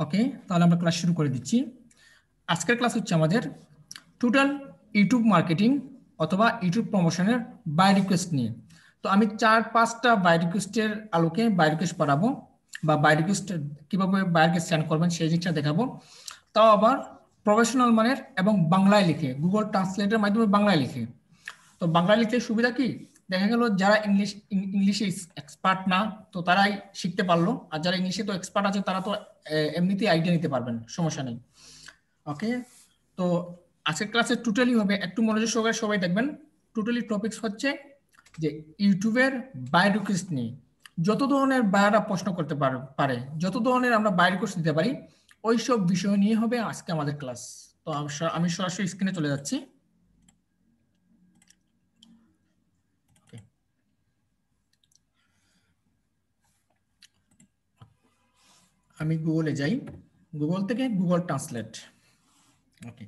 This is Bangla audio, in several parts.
ওকে, তাহলে আমরা ক্লাস শুরু করে দিচ্ছি। আজকের ক্লাস হচ্ছে আমাদের টোটাল ইউটিউব মার্কেটিং অথবা ইউটিউব প্রমোশনের বাই রিকোয়েস্ট নিয়ে। তো আমি 4-5টা বাই রিকোয়েস্টের আলোকে বাই রিকোয়েস্ট পড়াবো, বা বাই রিকোয়েস্ট কীভাবে বাই রিকোয়েস্ট সেন্ড করবেন সেই জিনিসটা দেখাবো। তাও আবার প্রফেশনাল মানের এবং বাংলায় লিখে, গুগল ট্রান্সলেটের মাধ্যমে বাংলায় লিখে। তো বাংলায় লিখতে সুবিধা কি, দেখা গেল যারা ইংলিশে এক্সপার্ট না, তো তারাই শিখতে পারলো, আর যারা ইংলিশে তো এক্সপার্ট আছে তারা তো এমনিতেই আইডিয়া নিতে পারবেন, সমস্যা নেই। ওকে, তো আজকের ক্লাসে টোটালি হবে, একটু মনোযোগ সহকারে সবাই দেখবেন। টোটালি টপিকস হচ্ছে যে ইউটিউবের বাই রিকোয়েস্ট নিয়ে যত ধরনের বায়াররা প্রশ্ন করতে পারে, যত ধরনের আমরা বাই রিকোয়েস্ট দিতে পারি, ওই সব বিষয় নিয়ে হবে আজকে আমাদের ক্লাস। তো আমি সরাসরি স্ক্রিনে চলে যাচ্ছি। আমি গুগলে যাই, গুগল থেকে গুগল ট্রান্সলেট। ওকে,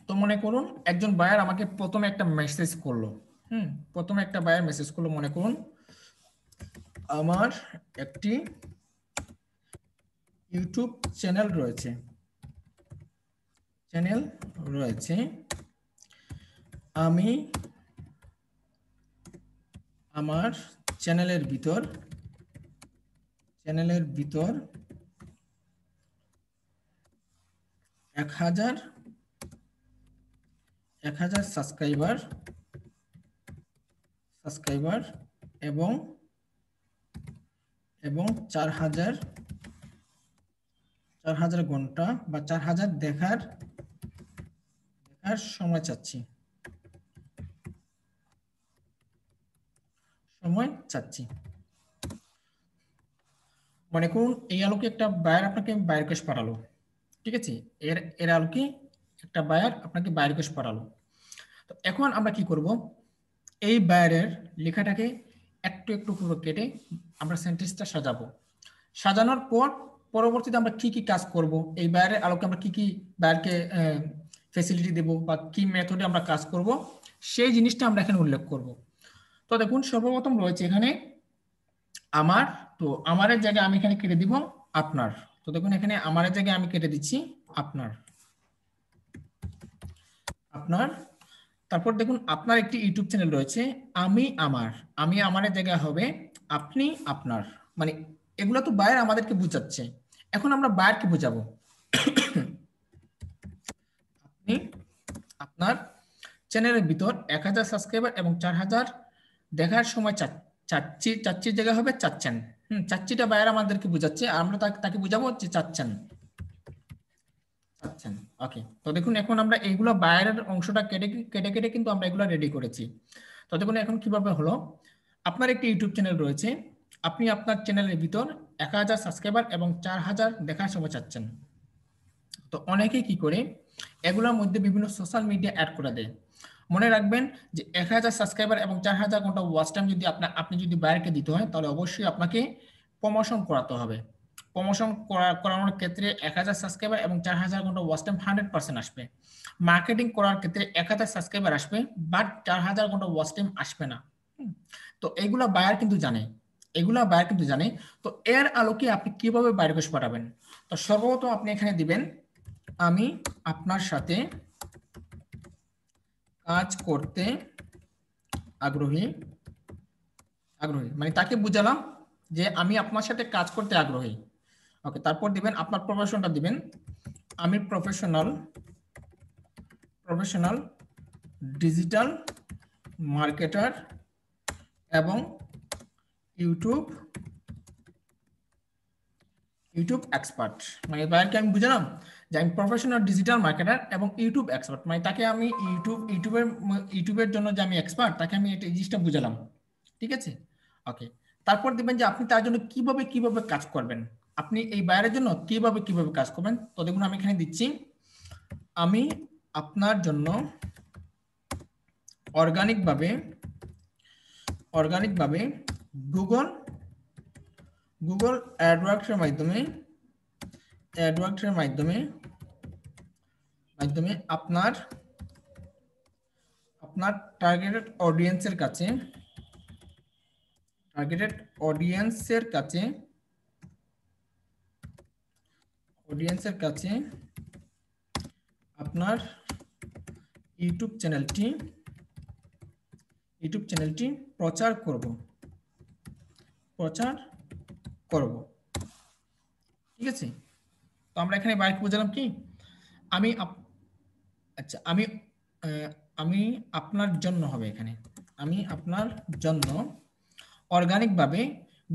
তো মনে করুন একজন বায়ার আমাকে প্রথমে একটা মেসেজ করলো। প্রথমে একটা বায়ার মেসেজ করলো, মনে করুন আমার একটি ইউটিউব চ্যানেল রয়েছে, আমি আমার চ্যানেলের ভিতর 1000 সাবস্ক্রাইবার এবং 4000 ঘন্টা বা 4000 দেখার সময় চাচ্ছি। মনে করুন এই আলোকে একটা বায়ার আপনাকে বাই রিকোয়েস্ট পাঠালো, ঠিক আছে? এর আলোকে একটা বায়ার আপনাকে বাই রিকোয়েস্ট পাঠালো। তো এখন আমরা কি করব, এই বায়ারের লেখাটাকে একটু একটু করে কেটে আমরা সেন্টেন্সটা সাজাবো। সাজানোর পর পরবর্তীতে আমরা কি কি কাজ করব, এই বায়ারের আলোকে আমরা কি কি বায়ারকে ফ্যাসিলিটি দেব বা কি মেথডে আমরা কাজ করব, সেই জিনিসটা আমরা এখানে উল্লেখ করব। তো দেখুন সর্বপ্রথম রয়েছে এখানে আমার, তো আমারের জায়গায় আমি এখানে কেটে দিব আপনার। তো দেখুন এখানে আমারের জায়গায় আমি কেটে দিচ্ছি আপনার। তারপর দেখুন আপনার একটি ইউটিউব চ্যানেল রয়েছে, আমি আমারের জায়গায় হবে আপনি আপনার। মানে এগুলো তো বায়ার আমাদেরকে বুঝাচ্ছে, এখন আমরা বায়ারকে বুঝাবো। আপনি আপনার চ্যানেলের ভিতর 1000 সাবস্ক্রাইবার এবং 4000 দেখার সময় চাচ্ছির জায়গায় হবে চাচ্ছেন। চাচ্ছিটা বায়ার আমাদেরকে বুঝাচ্ছে, আর আমরা তাকে বুঝাবো যে চাচ্ছেন। ওকে, তো দেখুন এখন আমরা এইগুলো বায়ারের অংশটা কেটে কেটে কেটে কিন্তু আমরা এগুলো রেডি করেছি। তো দেখুন এখন কিভাবে হলো, আপনার একটি ইউটিউব চ্যানেল রয়েছে, আপনি আপনার চ্যানেলের ভিতর 1000 সাবস্ক্রাইবার এবং 4000 দেখার সময় চাচ্ছেন। তো অনেকেই কি করে এগুলোর মধ্যে বিভিন্ন সোশ্যাল মিডিয়া অ্যাড করে দেয়। মনে রাখবেন যে 1000 সাবস্ক্রাইবার এবং 4000 ঘন্টা ওয়াচ টাইম যদি আপনি যদি বায়ারকে দিতে হয়, তাহলে অবশ্যই আপনাকে প্রমোশন করাতে হবে। প্রমোশন করানোর ক্ষেত্রে 1000 সাবস্ক্রাইবার এবং 4000 ঘন্টা ওয়াচ টাইম 100% আসবে। মার্কেটিং করার ক্ষেত্রে 1000 সাবস্ক্রাইবার আসবে, বাট 4000 ঘন্টা ওয়াচ টাইম আসবে না। তো এইগুলা বায়ার কিন্তু জানে। তো এর আলোকে আপনি কিভাবে বায়ার রিকোয়েস্ট পাঠাবেন? তো সর্বপ্রথম আপনি এখানে দিবেন আমি আপনার সাথে কাজ করতে আগ্রহী, মানে তাকে বুঝালাম যে আমি আপনার সাথে কাজ করতে আগ্রহী। ওকে, তারপর দিবেন আপনার প্রফেশনটা দিবেন, আমি প্রফেশনাল ডিজিটাল মার্কেটার এবং ইউটিউব এক্সপার্ট। মানে বায়ারকে আমি বুঝালাম যে আমি প্রফেশনাল ডিজিটাল মার্কেটার এবং ইউটিউব এক্সপার্ট, মানে তাকে আমি ইউটিউবের জন্য যে আমি এক্সপার্ট, তাকে আমি এই জিনিসটা বুঝালাম। ঠিক আছে, ওকে। তারপর দেখবেন যে আপনি তার জন্য কিভাবে কাজ করবেন, আপনি এই বায়ারের জন্য কিভাবে কাজ করবেন। তো দেখুন আমি এখানে দিচ্ছি আমি আপনার জন্য অর্গানিকভাবে গুগল অ্যাডওয়ার্ডসের মাধ্যমে আপনার টার্গেটেড অডিয়েন্সের কাছে অডিয়েন্সের কাছে আপনার ইউটিউব চ্যানেলটি প্রচার করব ঠিক আছে। তো আমরা এখানে বাইরে বুঝলাম কি আমি আচ্ছা আমি আপনার জন্য হবে এখানে, আমি আপনার জন্য অর্গানিকভাবে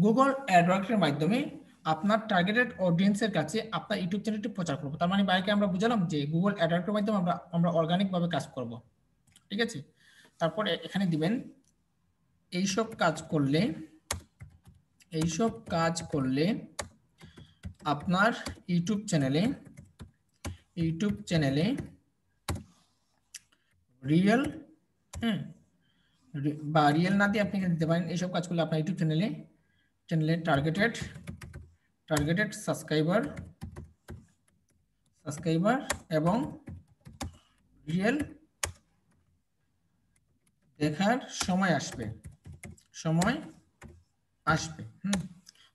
গুগল অ্যাডওয়ার্ডসের মাধ্যমে আপনার টার্গেটেড অডিয়েন্সের কাছে আপনার ইউটিউব চ্যানেলটি প্রচার করব। তার মানে বাইরে আমরা বুঝলাম যে গুগল অ্যাডওয়ার্ডসের মাধ্যমে আমরা অর্গানিকভাবে কাজ করব, ঠিক আছে। তারপরে এখানে দিবেন এইসব কাজ করলে আপনার ইউটিউব চ্যানেলে রিয়েল, হ্যাঁ, বা রিয়েল না দিয়ে আপনি এখানে দিতে পারেন এইসব কাজ করলে আপনার ইউটিউব চ্যানেলে টার্গেটেড সাবস্ক্রাইবার এবং রিয়েল দেখার সময় আসবে।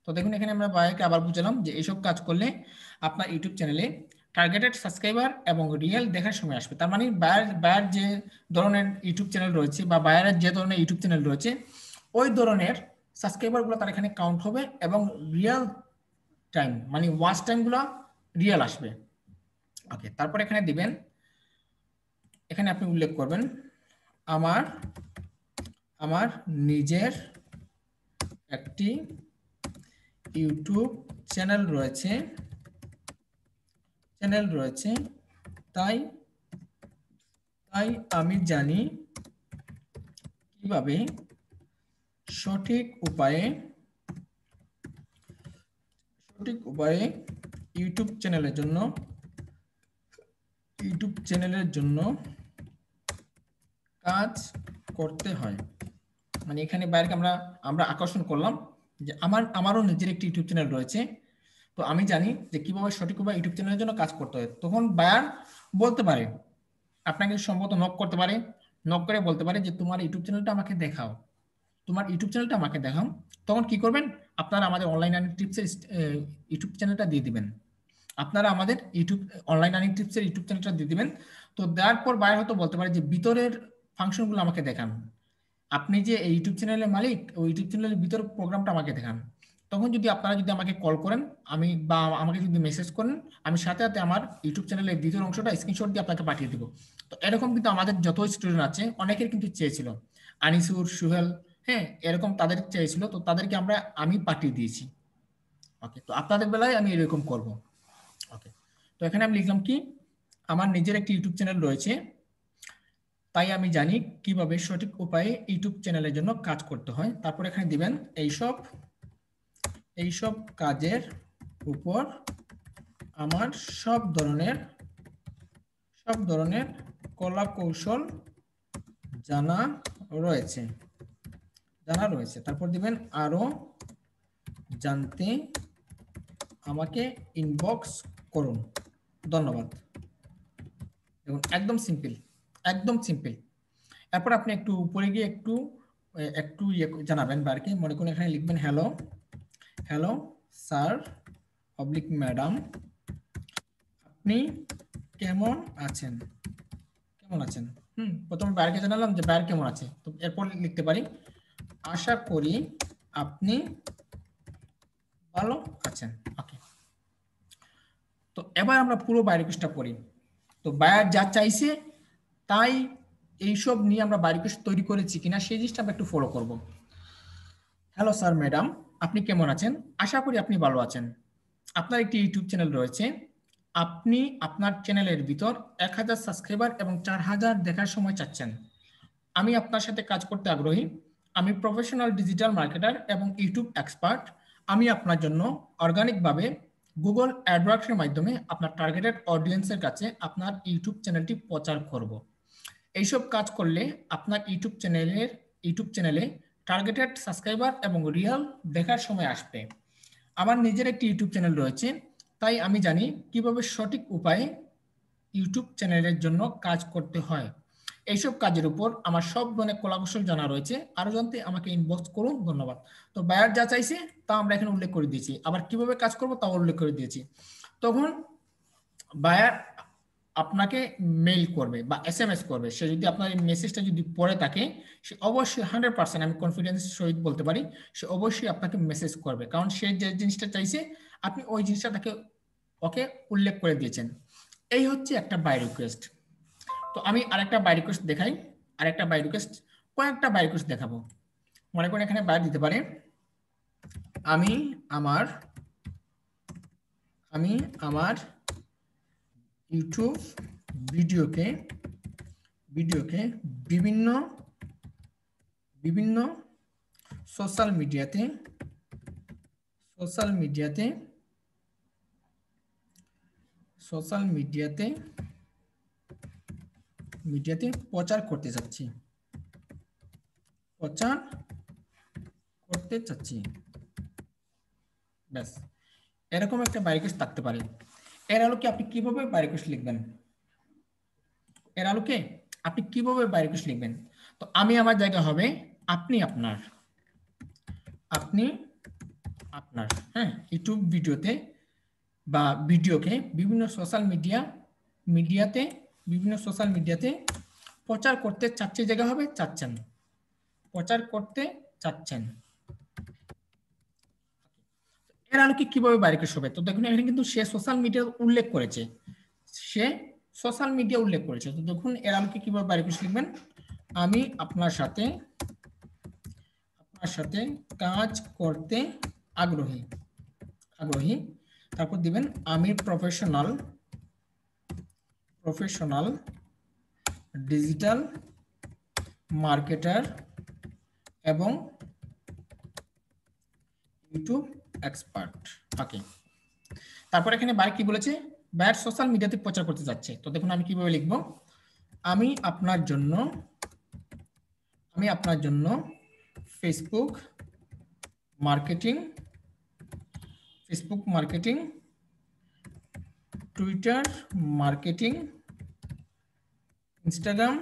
তো দেখুন এখানে আমরা বাইরে আবার বুঝলাম যে এইসব কাজ করলে আপনার ইউটিউব চ্যানেলে টার্গেটেড সাবস্ক্রাইবার এবং রিয়েল দেখার সময় আসবে। তার মানে বায়ার যে ধরনের ইউটিউব চ্যানেল রয়েছে বা বায়ারের যে ধরনের ইউটিউব চ্যানেল রয়েছে ওই ধরনের সাবস্ক্রাইবারগুলো তার এখানে কাউন্ট হবে এবং রিয়েল টাইম মানে ওয়াচ টাইমগুলো রিয়েল আসবে। ওকে, তারপর এখানে দিবেন, এখানে আপনি উল্লেখ করবেন আমার নিজের একটি ইউটিউব চ্যানেল রয়েছে তাই আমি জানি কিভাবে সঠিক উপায়ে ইউটিউব চ্যানেলের জন্য কাজ করতে হয়। মানে এখানে বাইরে আমরা আকর্ষণ করলাম যে আমারও নিজের একটি ইউটিউব চ্যানেল রয়েছে, তো আমি জানি যে কিভাবে সঠিকভাবে ইউটিউব চ্যানেলের জন্য কাজ করতে হয়। তখন বায়ার বলতে পারে, আপনাকে সম্ভবত নক করতে পারে, নক করে বলতে পারে যে তোমার ইউটিউব চ্যানেলটা আমাকে দেখাও, তখন কি করবেন, আপনারা আমাদের অনলাইন আর্নিং টিপসের ইউটিউব চ্যানেলটা দিয়ে দিবেন, আপনারা আমাদের অনলাইন আর্নিং টিপসের ইউটিউব চ্যানেলটা দিয়ে দিবেন। তো দেওয়ার পর বায়ার হয়তো বলতে পারে যে ভিতরের ফাংশনগুলো আমাকে দেখান, আপনি যে এই ইউটিউব চ্যানেলের মালিক ওই ইউটিউব চ্যানেলের ভিতর প্রোগ্রামটা আমাকে দেখান। তখন আপনারা আমাকে কল করেন, বা আমাকে যদি মেসেজ করেন, আমি সাথে সাথে আমার ইউটিউব চ্যানেলের দ্বিতীয় অংশটা স্ক্রিনশট দিয়ে আপনাকে পাঠিয়ে দিব। তো এরকম কিন্তু আমাদের যত স্টুডেন্ট আছে অনেকের কিন্তু চেয়েছিল, আনিসুর, সুহেল, হ্যাঁ, এরকম তাদের চেয়েছিল, তো তাদেরকে আমি পাঠিয়ে দিয়েছি। ওকে, তো আপনাদের বেলায় আমি এরকম করব। ওকে, তো এখানে আমি লিখলাম কি আমার নিজের একটি ইউটিউব চ্যানেল রয়েছে তাই আমি জানি কিভাবে সঠিক উপায়ে ইউটিউব চ্যানেলের জন্য কাজ করতে হয়। তারপর এখানে দিবেন এইসব কাজের উপর আমার সব ধরনের কলা কৌশল জানা রয়েছে। তারপর দিবেন আরো জানতে আমাকে ইনবক্স করুন, ধন্যবাদ। দেখুন একদম সিম্পল। এরপর আপনি একটু উপরে গিয়ে একটু জানাবেন বারকে, মনে করুন এখানে লিখবেন হ্যালো স্যার পাবলিক ম্যাডাম, আপনি কেমন আছেন। প্রথমে বারকে জানালাম যে বার কেমন আছে, তো এরপর লিখতে পারি আশা করি আপনি ভালো আছেন। ওকে, তো এবার আমরা পুরো বায়ো রিকোয়েস্টটা পড়ি। তো বায়ার যা চাইছে তাই এইসব নিয়ে আমরা বায়ো রিকোয়েস্ট তৈরি করেছি কিনা সেই জিনিসটা আমরা একটু ফলো করব। হ্যালো স্যার ম্যাডাম, আপনি কেমন আছেন, আশা করি আপনি ভালো আছেন। আপনার একটি ইউটিউব চ্যানেল রয়েছে, আপনি আপনার চ্যানেলের ভিতর 1000 সাবস্ক্রাইবার এবং 4000 দেখার সময় চাচ্ছেন। আমি আপনার সাথে কাজ করতে আগ্রহী। আমি প্রফেশনাল ডিজিটাল মার্কেটার এবং ইউটিউব এক্সপার্ট। আমি আপনার জন্য অর্গানিকভাবে গুগল অ্যাডওয়ার্ডসের মাধ্যমে আপনার টার্গেটেড অডিয়েন্সের কাছে আপনার ইউটিউব চ্যানেলটি প্রচার করব। এইসব কাজ করলে আপনার ইউটিউব চ্যানেলে টার্গেটেড সাবস্ক্রাইবার এবং রিয়েল দেখার সময় আসবে। আমার নিজের একটি ইউটিউব চ্যানেল রয়েছে তাই আমি জানি কিভাবে সঠিক উপায়ে ইউটিউব চ্যানেলের জন্য কাজ করতে হয়। এইসব কাজের উপর আমার সব ধরনের কলাকৌশল জানা রয়েছে, আরো জানতে আমাকে ইনবক্স করুন, ধন্যবাদ। তো বায়ার যা চাইছে তা আমরা এখানে উল্লেখ করে দিয়েছি, আবার কিভাবে কাজ করব তাও উল্লেখ করে দিয়েছি। তখন বায়ার আপনাকে মেইল করবে বা এসএমএস করবে। সে যদি আপনার এই মেসেজটা যদি পড়ে থাকে, সে অবশ্যই 100% আমি কনফিডেন্স সহিত বলতে পারি, সে অবশ্যই আপনাকে মেসেজ করবে, কারণ সে যে জিনিসটা চাইছে আপনি ওই জিনিসটা তাকে ওকে উল্লেখ করে দিয়েছেন। এই হচ্ছে একটা বাই রিকোয়েস্ট। তো আমি আরেকটা বাই রিকোয়েস্ট দেখাই, আরেকটা বাই রিকোয়েস্ট, কয়েকটা বাই রিকোয়েস্ট দেখাবো। মনে করেন এখানে বাই দিতে পারে আমি আমার ইউটিউব ভিডিওকে বিভিন্ন সোশ্যাল মিডিয়াতে প্রচার করতে চাচ্ছি। ব্যাস, এরকম একটা বাই রিকোয়েস্ট থাকতে পারে। এর আলোকে আপনি কিভাবে বাই রিকোয়েস্ট লিখবেন? তো আমি আমার জায়গা হবে আপনি আপনার হ্যাঁ, ইউটিউব ভিডিওতে বা ভিডিওকে বিভিন্ন সোশ্যাল মিডিয়াতে প্রচার করতে চাচ্ছে, জায়গা হবে চাচ্ছেন, প্রচার করতে চাচ্ছেন। এর আলোকে কিভাবে বাই রিকোয়েস্ট হবে? তো দেখুন এখানে কিন্তু সে সোশ্যাল মিডিয়া উল্লেখ করেছে, তো দেখুন এর আলোকে কিভাবে বাই রিকোয়েস্ট লিখবেন? আমি আপনার সাথে কাজ করতে আগ্রহী। তারপর দিবেন আমি প্রফেশনাল ডিজিটাল মার্কেটার এবং ইউটিউব এক্সপার্ট। ওকে, তারপর এখানে বাই কি বলেছে? বায়ার সোশ্যাল মিডিয়াতে প্রচার করতে যাচ্ছে। তো দেখুন আমি কিভাবে লিখব? আমি আপনার জন্য Facebook marketing, Twitter marketing, Instagram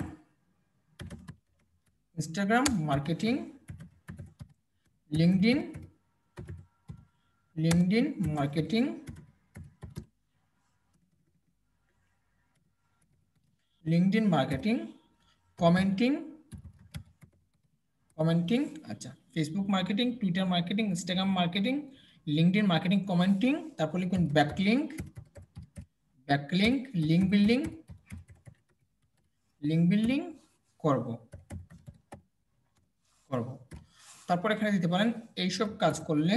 marketing, LinkedIn marketing, commenting, আচ্ছা, Facebook marketing, Twitter marketing, Instagram marketing, LinkedIn marketing, commenting, তারপর লিখুন ব্যাকলিঙ্ক, লিঙ্ক বিল্ডিং করব। তারপর এখানে দিতে পারেন এইসব কাজ করলে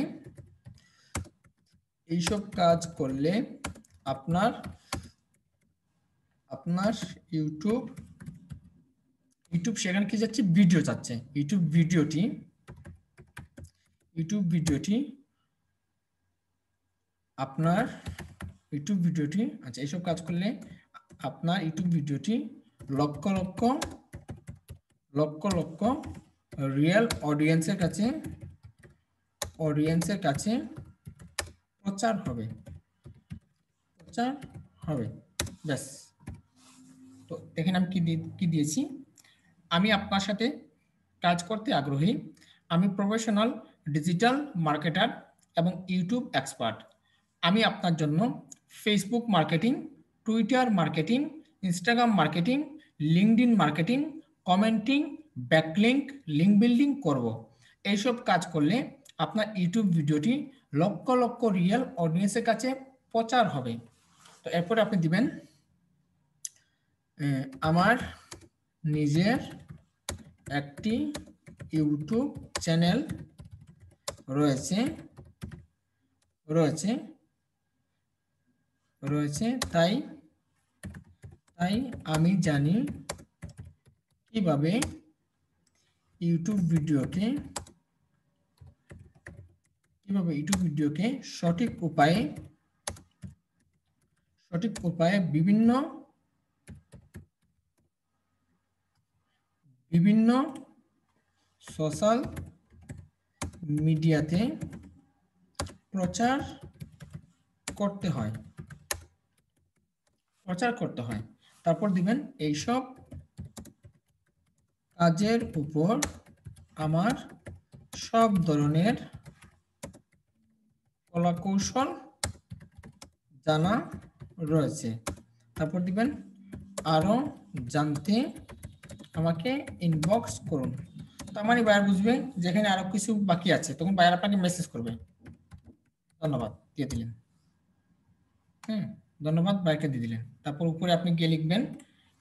আপনার ইউটিউব সেখানে কি যাচ্ছে? ভিডিও চাচ্ছে। ইউটিউব ভিডিওটি আপনার আচ্ছা, এইসব কাজ করলে আপনার ইউটিউব ভিডিওটি লক্ষ লক্ষ রিয়েল অডিয়েন্সের কাছে প্রচার হবে। ব্যাস। তো দেখেন আমি কি দিয়েছি? আমি আপনার সাথে কাজ করতে আগ্রহী, আমি প্রফেশনাল ডিজিটাল মার্কেটার এবং ইউটিউব এক্সপার্ট, আমি আপনার জন্য Facebook marketing, Twitter marketing, Instagram marketing, LinkedIn marketing, commenting, backlink, link building করব। এইসব কাজ করলে আপনার ইউটিউব ভিডিওটি লক্ষ রিয়েল অডিয়েন্সের কাছে প্রচার হবে। তো এরপরে আপনি দিবেন আমার নিজের একটি ইউটিউব চ্যানেল রয়েছে, তাই আমি জানি কিভাবে ইউটিউব ভিডিওকে সঠিক উপায়ে বিভিন্ন সোশ্যাল মিডিয়াতে প্রচার করতে হয়। তারপর দিবেন এইসব কাজের উপর আমার সব ধরনের কলাকৌশল জানা রয়েছে, তারপর দিবেন আরো জানতে আমাকে ইনবক্স করুন। তার মানে বায়ার বুঝবে যেখানে আরো কিছু বাকি আছে, তখন বায়ার আপনাকে মেসেজ করবে। ধন্যবাদ দিয়ে দিলেন। ধন্যবাদ বায়ারকে দিয়ে দিলেন। তারপর উপরে আপনি গিয়ে লিখবেন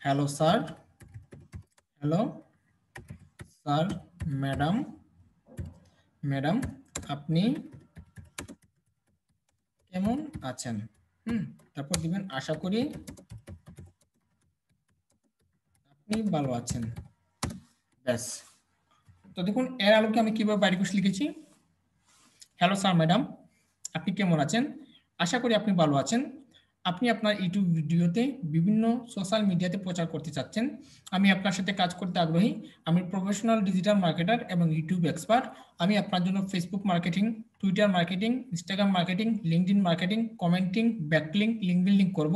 hello sir, hello sir, madam, madam আপনি কেমন আছেন। তারপর দিবেন আশা করি আপনি ভালো আছেন। ব্যাস। তো দেখুন এর আলোকে আমি কিভাবে বাড়ি কোর্স লিখেছি। হ্যালো স্যার, ম্যাডাম আপনি কেমন আছেন, আশা করি আপনি ভালো আছেন। আপনি আপনার ইউটিউব ভিডিওতে বিভিন্ন সোশ্যাল মিডিয়াতে প্রচার করতে চাচ্ছেন। আমি আপনার সাথে কাজ করতে আগ্রহী। আমি প্রফেশনাল ডিজিটাল মার্কেটার এবং ইউটিউব এক্সপার্ট। আমি আপনার জন্য Facebook marketing, Twitter marketing, Instagram marketing, LinkedIn marketing, commenting, backlink, link building করব।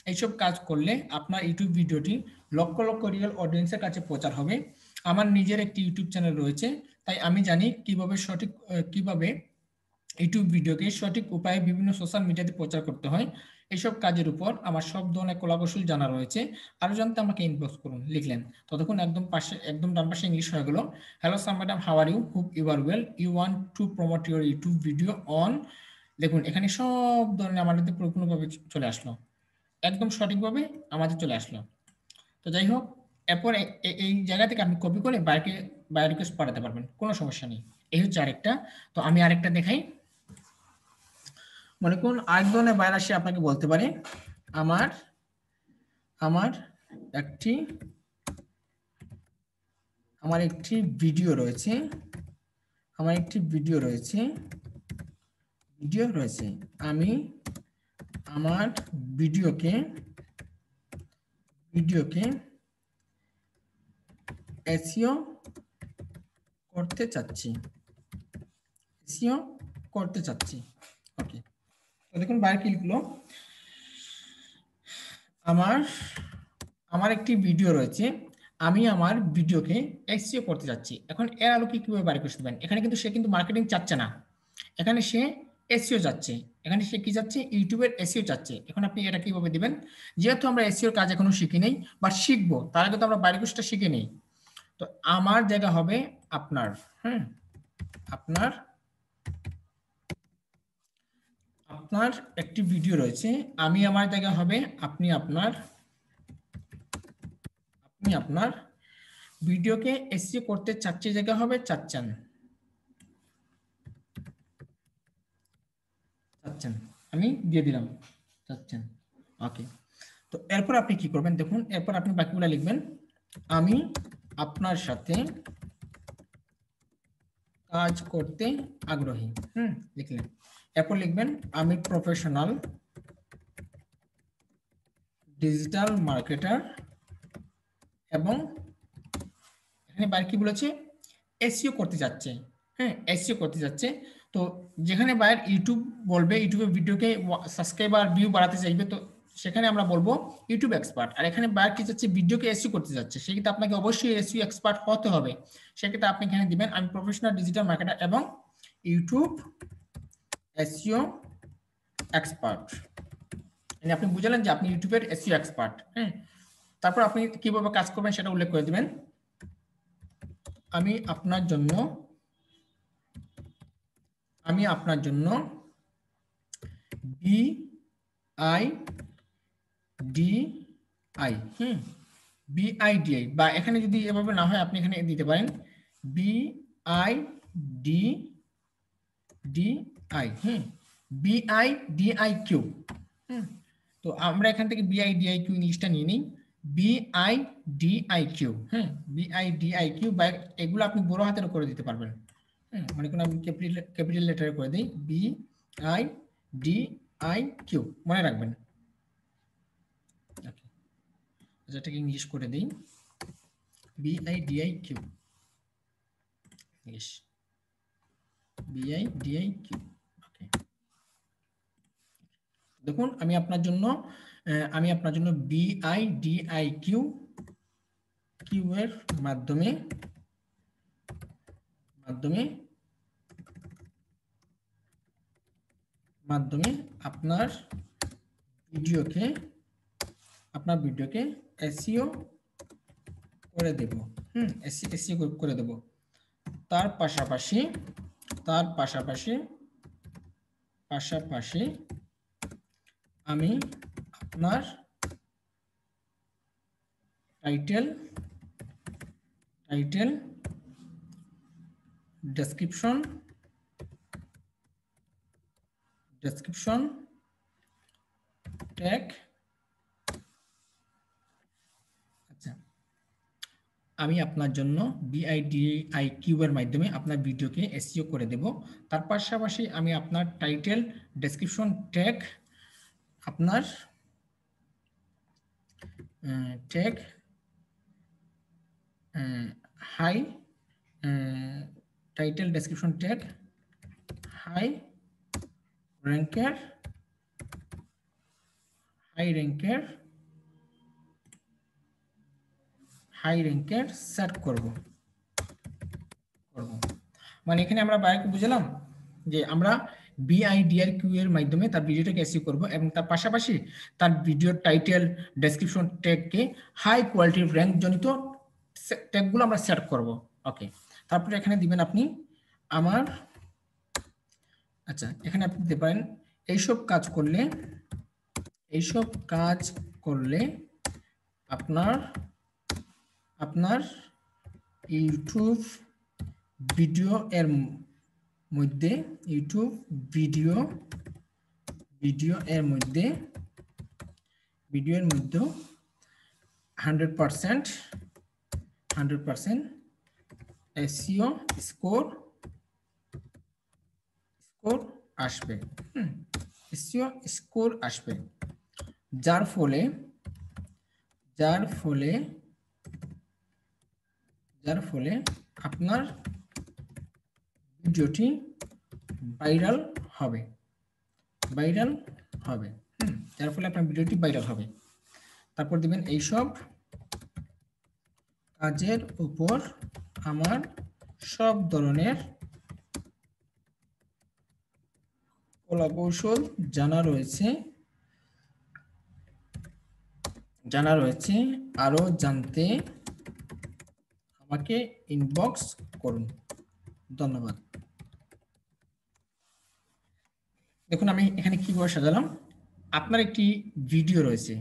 এইসব কাজ করলে আপনার ইউটিউব ভিডিওটি লক্ষ লক্ষ রিয়েল অডিয়েন্সের কাছে প্রচার হবে। আমার নিজের একটি ইউটিউব চ্যানেল রয়েছে, তাই আমি জানি কিভাবে ইউটিউব ভিডিওকে সঠিক উপায়ে বিভিন্ন সোশ্যাল মিডিয়াতে প্রচার করতে হয়। এইসব কাজের উপর আমার সব ধরনের কলাকৌশল জানা রয়েছে। আরো জানতে আমাকে ইনবক্স করুন লিখলেন। ততক্ষণ একদম ডান পাশে ইংলিশ হয়ে গেল। Hello sir, madam how are you, hope you are well, you want to promote your YouTube video on. দেখুন এখানে সব ধরনের আমাদের পরিপূর্ণভাবে চলে আসলো, একদম সঠিকভাবে আমাদের চলে আসলো। তো যাই হোক, এরপর এই জায়গা থেকে আপনি কপি করে বাই রিকোয়েস্ট পাঠাতে পারবেন, কোনো সমস্যা নেই। এই হচ্ছে আরেকটা। তো আমি আরেকটা দেখাই। মনে করুন আরেক ধরনের বাইরে আসে আপনাকে বলতে পারে আমার আমার একটি ভিডিও রয়েছে, আমি আমার ভিডিওকে এসইও করতে চাচ্ছি, ওকে। তো দেখুন বাইরে কি লিখলো, আমার একটি ভিডিও রয়েছে, আমি আমার ভিডিওকে এসইও করতে যাচ্ছি। এখন এর আলোকে কিভাবে বাড়ি করতে পারেন, এখানে কিন্তু সে কিন্তু মার্কেটিং চাচ্ছে না, এখানে সে এসইও যাচ্ছে, এখানে সে কি যাচ্ছে, ইউটিউবের এসইও চাচ্ছে। এখন আপনি এটা কিভাবে দিবেন, যেহেতু আমরা এসইওর কাজ এখনো শিখি নেই বা শিখবো, তার আগে তো আমরা বাড়ি কোর্সটা শিখে নেই। তো আমার জায়গা হবে আপনার, আপনার একটি ভিডিও রয়েছে, আমি আমার জায়গা হবে আপনি আপনার ভিডিওকে এসইও করতে চাচ্ছি, জায়গা হবে চাচ্ছেন, আমি দিয়ে দিলাম চাচ্ছেন, ওকে। তো এরপর আপনি কি করবেন দেখুন, এরপর আপনি বাকিগুলো লিখবেন, আমি আপনার সাথে কাজ করতে আগ্রহী, লিখলেন। এরপর লিখবেন আমি প্রফেশনাল ডিজিটাল মার্কেটার এবং এখানে বাইরে কি বলেছে, এসইও করতে যাচ্ছে, এসইও করতে যাচ্ছে। তো যেখানে বাইরে ইউটিউব বলবে, ইউটিউবের ভিডিওকে সাবস্ক্রাইবার ভিউ বাড়াতে চাইবে, তো সেখানে আমরা বলবো ইউটিউব এক্সপার্ট। আর এখানে বাইরে কি যাচ্ছে, ভিডিওকে এসইও করতে যাচ্ছে, সেক্ষেত্রে আপনাকে অবশ্যই এসইও এক্সপার্ট হতে হবে। সেক্ষেত্রে আপনি এখানে দিবেন আমি প্রফেশনাল ডিজিটাল মার্কেটার এবং ইউটিউব এসইও এক্সপার্ট। আপনি বুঝলেন যে আপনি ইউটিউবের এসইও এক্সপার্ট। তারপর আপনি কিভাবে কাজ করবেন সেটা উল্লেখ করে দিবেন, আমি আপনার জন্য বিআইডিআই, বিআইডিআই, বা এখানে যদি এভাবে না হয় আপনি এখানে দিতে পারেন বিআইডিআই, বিআইডিআইকিউ। তো আমরা এখান থেকে বিআইডিআইকিউ ইংলিশটা নিয়ে নিই, বিআইডিআইকিউ, বিআইডিআইকিউ, বা এগুলো আপনি বড় হাতের করে দিতে পারবেন। মনে করুন আমি ক্যাপিটাল লেটারে করে দিই বিআইডিআইকিউ, মনে রাখবেন। এটাকে ইংলিশ করে দিই বিআইডিআইকিউ, ইংলিশ বিআইডিআইকিউ, ওকে। দেখুন আমি আপনার জন্য বিআইডিআইকিউ এর মাধ্যমে আপনার ভিডিওকে এসইও করে দেব। এসইও করে দেব। তার পাশাপাশি আমি আপনার টাইটেল ডেসক্রিপশন ট্যাগ, আচ্ছা, আমি আপনার জন্য BIDIQ এর মাধ্যমে আপনার ভিডিওকে এসইও করে দেব। তার পাশাপাশি আমি আপনার টাইটেল ডেসক্রিপশন ট্যাগ আপনার high title description tag high র্যাঙ্কের সেট করব। মানে এখানে আমরা বাইরে বুঝলাম যে আমরা BIDIQ এর মাধ্যমে তার ভিডিওটাকে এসইও করব এবং তার পাশাপাশি তার ভিডিওর টাইটেল ডেসক্রিপশন ট্যাগকে হাই কোয়ালিটির র্যাঙ্ক জনিত ট্যাগগুলো আমরা সেট করব। ওকে, তারপরে এখানে দিবেন আপনি আমার, আচ্ছা, এখানে আপনি দিতে পারেন এইসব কাজ করলে আপনার ইউটিউব ভিডিও এর মধ্যে 100% এসইও স্কোর আসবে। এসইও স্কোর আসবে, যার ফলে আপনার ভিডিওটি ভাইরাল হবে। যার ফলে আপনার ভিডিওটি ভাইরাল হবে। তারপর দিবেন এইসব কাজের উপর আমার সব ধরনের কলাকৌশল জানা রয়েছে, আরো জানতে আমাকে ইনবক্স করুন। ধন্যবাদ। দেখুন আমি এখানে কিভাবে সাজালাম। আপনার একটি ভিডিও রয়েছে,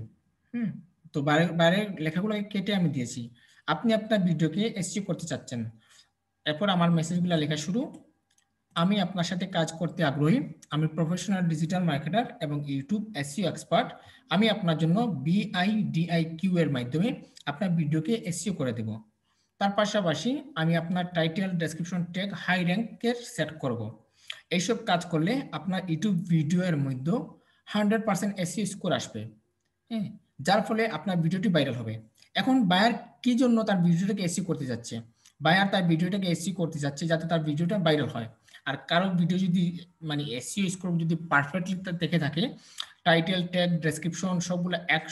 তো বাইরে লেখাগুলো কেটে আমি দিয়েছি। আপনি আপনার ভিডিওকে এসইও করতে চাচ্ছেন। এরপর আমার মেসেজগুলো লেখা শুরু। আমি আপনার সাথে কাজ করতে আগ্রহী। আমি প্রফেশনাল ডিজিটাল মার্কেটার এবং ইউটিউব এসইও এক্সপার্ট। আমি আপনার জন্য BIDIQ এর মাধ্যমে আপনার ভিডিওকে এসইও করে দেব। তার পাশাপাশি আমি আপনার টাইটেল ডেসক্রিপশন ট্যাগ হাই র্যাঙ্কের সেট করব। এইসব কাজ করলে আপনার ইউটিউব ভিডিও এর মধ্যে 100% এসইও স্কোর আসবে, যার ফলে আপনার ভিডিওটি ভাইরাল হবে। এখন বায়ার কি জন্য তার ভিডিওটাকে এসইও করতে যাচ্ছে? বায়ার তার ভিডিওটাকে এসইও করতে যাচ্ছে যাতে তার ভিডিওটা ভাইরাল হয়। আর কারো ভিডিও যদি মানে এসইও স্কোর যদি পারফেক্টলি দেখে থাকে, টাইটেল ট্যাগ ডেসক্রিপশন সবগুলো এক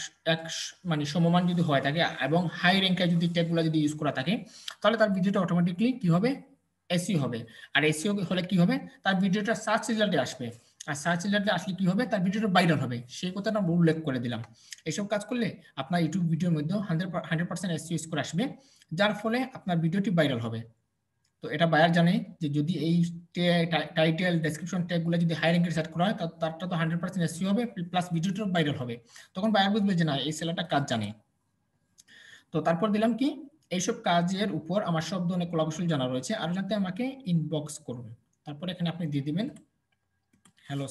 মানে সমমান যদি হয় থাকে এবং হাই র্যাঙ্কের যদি ট্যাগগুলো যদি ইউজ করা থাকে, তাহলে তার ভিডিওটা অটোমেটিকলি কি হবে? এসইও হবে। আর এসইও হলে কি হবে? তার ভিডিওটা সার্চ রেজাল্টে আসবে। আর সার্চ রেজাল্টে আসলে কি হবে? তার ভিডিওটা ভাইরাল হবে। সেই কথাটা আমরা উল্লেখ করে দিলাম। এসব কাজ করলে আপনার ইউটিউব ভিডিওর মধ্যে 100% এসইও স্কোর আসবে, যার ফলে আপনার ভিডিওটি ভাইরাল হবে। তো এটা বায়ার জানে যে যদি এই টাইটেল ডেসক্রিপশন ট্যাগগুলো যদি হাই র্যাঙ্কের সেট করা হয় তারটা তো 100% এসইও হবে, প্লাস ভিডিওটা ভাইরাল হবে। তখন বায়ার বুঝবে যে না, এই সেলারটা কাজ জানে। তো তারপর দিলাম কি, এইসব কাজের উপর আমার সব ধরনের কলাকৌশল জানা রয়েছে, আর জানতে আমাকে ইনবক্স করুন। তারপর এখানে আপনি দিয়ে দিবেন হ্যালো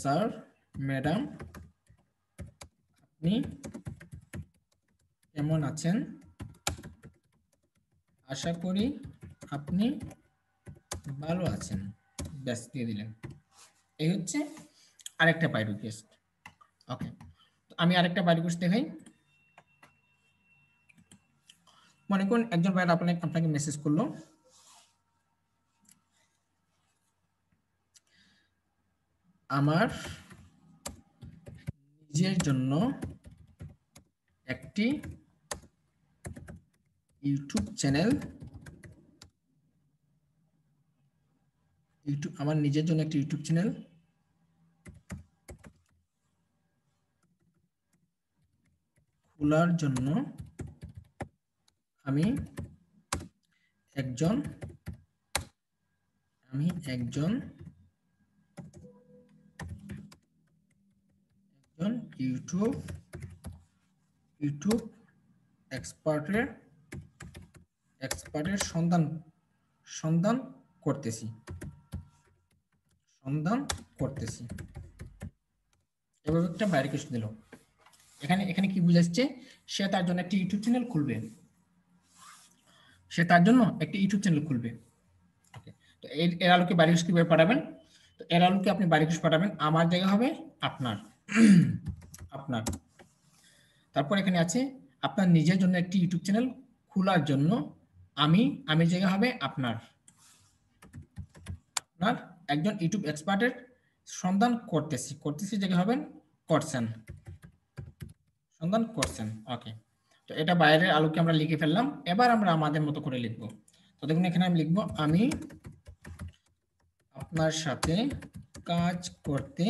স্যার ম্যাডাম, আপনি কেমন আছেন? আশা করি আপনি ভালো আছেন। ব্যাস, দিয়ে দিলেন। এই হচ্ছে আরেকটা বাই রিকোয়েস্ট। ওকে, আমি আরেকটা বাই রিকোয়েস্ট দেখাই। মনে করুন একজন ভাই আপনাকে মেসেজ করলো, আমার নিজের জন্য একটি ইউটিউব চ্যানেল খোলার জন্য আমি একজন ইউটিউব এক্সপার্টের সন্ধান করতেছি এভাবে একটা বাইরে কিছু দিল। এখানে কি বুঝাচ্ছে, সে তার জন্য একটি ইউটিউব চ্যানেল খুলবে। তো এর আলোকে বাইরে কিভাবে পাঠাবেন? তো এর আলোকে আপনি বাইরে পাঠাবেন, আমার জায়গা হবে আপনার। তারপর এখানে আছে আপনার নিজের জন্য একটি ইউটিউব চ্যানেল খোলার জন্য আমি জায়গা হবে আপনার একজন ইউটিউব এক্সপার্টের সন্ধান করতেছি জায়গা হবেন করছেন। ওকে, তো এটা বাইরের আলোকে আমরা লিখে ফেললাম। এবার আমরা আমাদের মতো করে লিখব। তো দেখুন এখানে আমি লিখব আমি আপনার সাথে কাজ করতে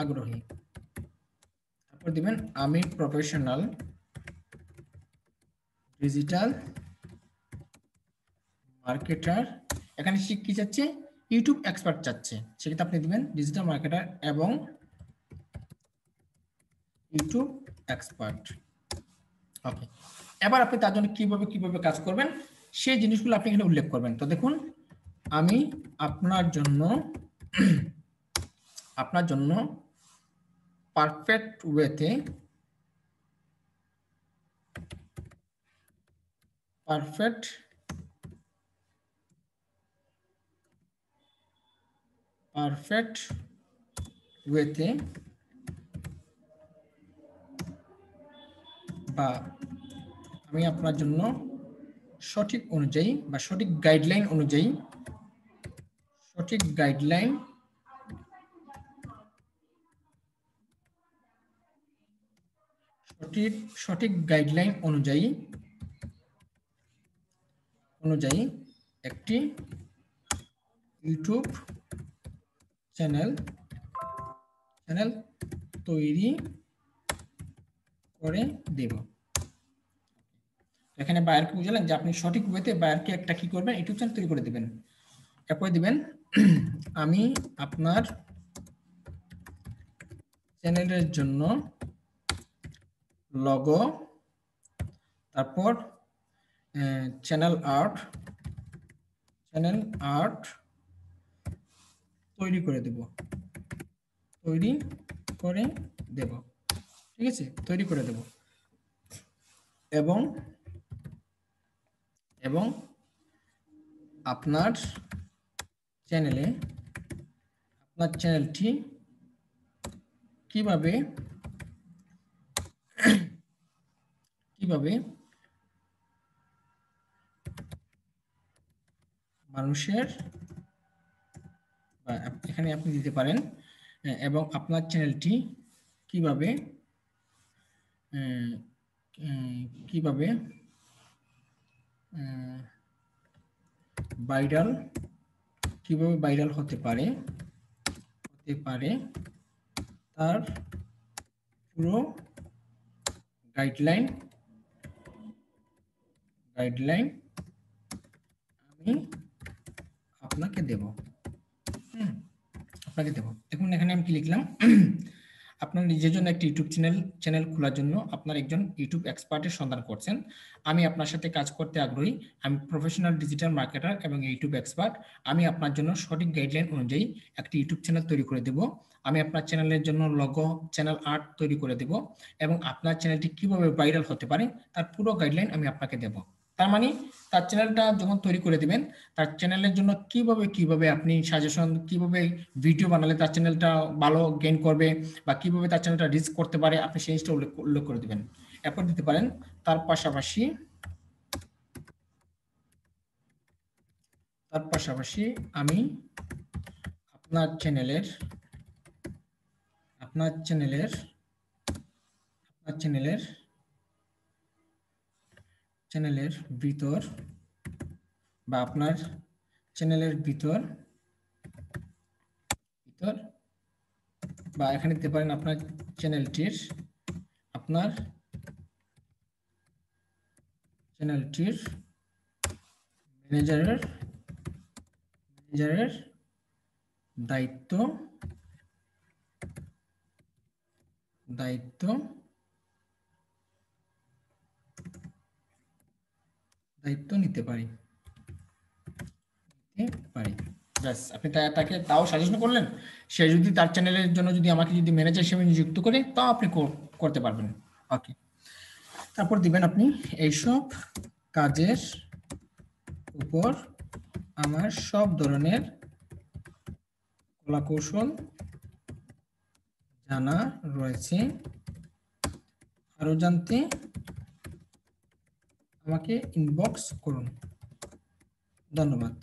আগ্রহী। তারপর দিবেন আমি প্রফেশনাল ডিজিটাল মার্কেটার। এখানে সে কি চাচ্ছে? ইউটিউব এক্সপার্ট চাচ্ছে। সেক্ষেত্রে আপনি দিবেন ডিজিটাল মার্কেটার এবং ইউটিউব এক্সপার্ট। ওকে, এবার আপনি তার জন্য কিভাবে কাজ করবেন সেই জিনিসগুলো আপনি এখানে উল্লেখ করবেন। তো দেখুন আমি আপনার জন্য পারফেক্ট ওয়েতে বা আমি আপনার জন্য সঠিক অনুযায়ী বা সঠিক গাইডলাইন অনুযায়ী একটি ইউটিউব চ্যানেল তৈরি করে দেব। এখানে বায়ারকে বুঝালেন যে আপনি সঠিক ওয়েতে বায়ারকে একটা কি করবেন, ইউটিউব চ্যানেল তৈরি করে দিবেন। এরপরে দিবেন আমি আপনার চ্যানেলের জন্য লোগো, তারপর চ্যানেল আর্ট তৈরি করে দেব। ঠিক আছে, তৈরি করে দেব। এবং আপনার চ্যানেলটি কিভাবে মানুষের, বা এখানে আপনি দিতে পারেন এবং আপনার চ্যানেলটি কিভাবে ভাইরাল হতে পারে তার পুরো গাইডলাইন আমি আপনাকে দেব। দেখুন এখানে আমি কি লিখলাম, আপনার নিজের জন্য একটি ইউটিউব চ্যানেল খোলার জন্য আপনার একজন ইউটিউব এক্সপার্টের সন্ধান করছেন। আমি আপনার সাথে কাজ করতে আগ্রহী। আমি প্রফেশনাল ডিজিটাল মার্কেটার এবং ইউটিউব এক্সপার্ট। আমি আপনার জন্য সঠিক গাইডলাইন অনুযায়ী একটি ইউটিউব চ্যানেল তৈরি করে দেব। আমি আপনার চ্যানেলের জন্য লোগো, চ্যানেল আর্ট তৈরি করে দেব এবং আপনার চ্যানেলটি কিভাবে ভাইরাল হতে পারে তার পুরো গাইডলাইন আমি আপনাকে দেব। তার মানে তার চ্যানেলটা যখন তৈরি করে দিবেন, তার চ্যানেলের জন্য কিভাবে আপনি সাজেশন, কিভাবে ভিডিও বানালে তার চ্যানেলটা ভালো গেইন করবে বা কিভাবে তার চ্যানেলটা রিচ করতে পারে, আপনি সেই জিনিসটা উল্লেখ করে দিবেন। এরপর দিতে পারেন তার পাশাপাশি আমি আপনার চ্যানেলের ভিতর বা আপনার চ্যানেলের ভিতর বা এখানে দিতে পারেন আপনার চ্যানেলটির ম্যানেজারের দায়িত্ব দায়িত্ব দায়িত্ব নিতে পারি ব্যাস, আপনি তাকে তাও সাজেশন করলেন। সে যদি তার চ্যানেলের জন্য যদি আমাকে যদি ম্যানেজার হিসেবে নিযুক্ত করে, তাও আপনি করতে পারবেন। ওকে, তারপর দিবেন আপনি এইসব কাজের উপর আমার সব ধরনের কলাকৌশল জানা রয়েছে, আরো জানতে আমাকে ইনবক্স করুন, ধন্যবাদ।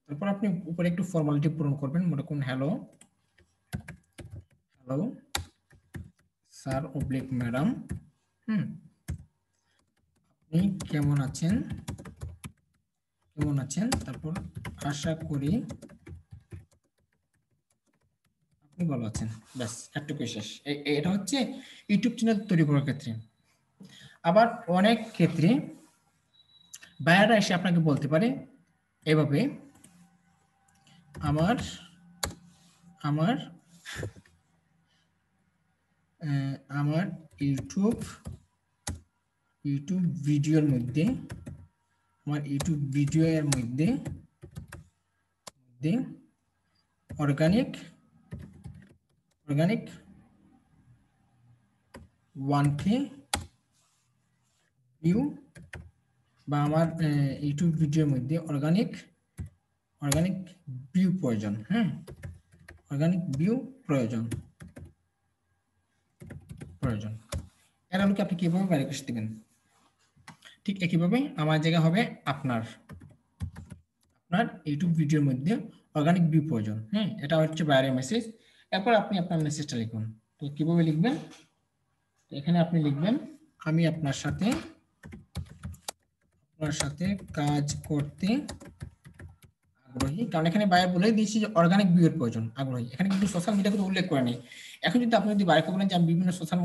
তারপর আপনি উপরে একটু ফর্মালিটি পূরণ করবেন, মনে করুন হ্যালো স্যার অবলিক ম্যাডাম, আপনি কেমন আছেন, তারপর আশা করি আপনি ভালো আছেন। ব্যাস, এতটুকু শেষ। এটা হচ্ছে ইউটিউব চ্যানেল তৈরি করার ক্ষেত্রে। আবার অনেক ক্ষেত্রে বায়াররা এসে আপনাকে বলতে পারে এভাবে, আমার ইউটিউব ভিডিওর মধ্যে অর্গানিক 1K ভিউ, বা আমার ইউটিউব ভিডিওর মধ্যে অর্গানিক ভিউ প্রয়োজন, অর্গানিক ভিউ প্রয়োজন। এর আলোকে আপনি কিভাবে বাইরে করে দিবেন? ঠিক একইভাবে আমার জায়গা হবে আপনার ইউটিউব ভিডিওর মধ্যে অর্গানিক ভিউ প্রয়োজন, এটা হচ্ছে বাইরে মেসেজ। এরপর আপনি আপনার মেসেজটা লিখুন। তো কিভাবে লিখবেন? এখানে আপনি লিখবেন, আমি আপনার সাথে কাজ করতে আগ্রহী, কারণ এখানে বাইরে বলে দিয়েছি যে অর্গানিক ভিউয়ের প্রয়োজন, আগ্রহী। এখানে কিন্তু সোশ্যাল মিডিয়া কিন্তু উল্লেখ করে নেই। এখন যদি আপনি বাইরে বলেন যে আমি বিভিন্ন সোশ্যাল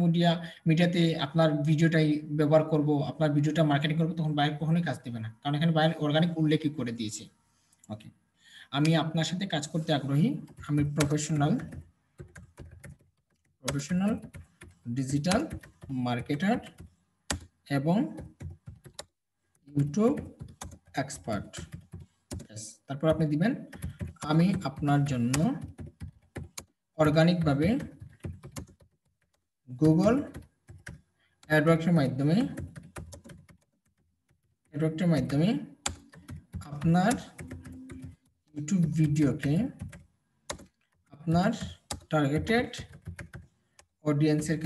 মিডিয়াতে আপনার ভিডিওটাই ব্যবহার করব, আপনার ভিডিওটা মার্কেটিং করবো, তখন বাইরে কখনোই কাজ দেবে না, কারণ এখানে বাইরে অর্গানিক উল্লেখই করে দিয়েছে। ওকে, আমি আপনার সাথে কাজ করতে আগ্রহী, আমি প্রফেশনাল ডিজিটাল মার্কেটার এবং ইউটিউব এক্সপার্ট। তারপর আপনি দিবেন, আমি আপনার জন্য অর্গানিকভাবে গুগল অ্যাডওয়ার্ডসের মাধ্যমে আপনার ইউটিউব ভিডিওকে আপনার টার্গেটেড অডিয়েন্সের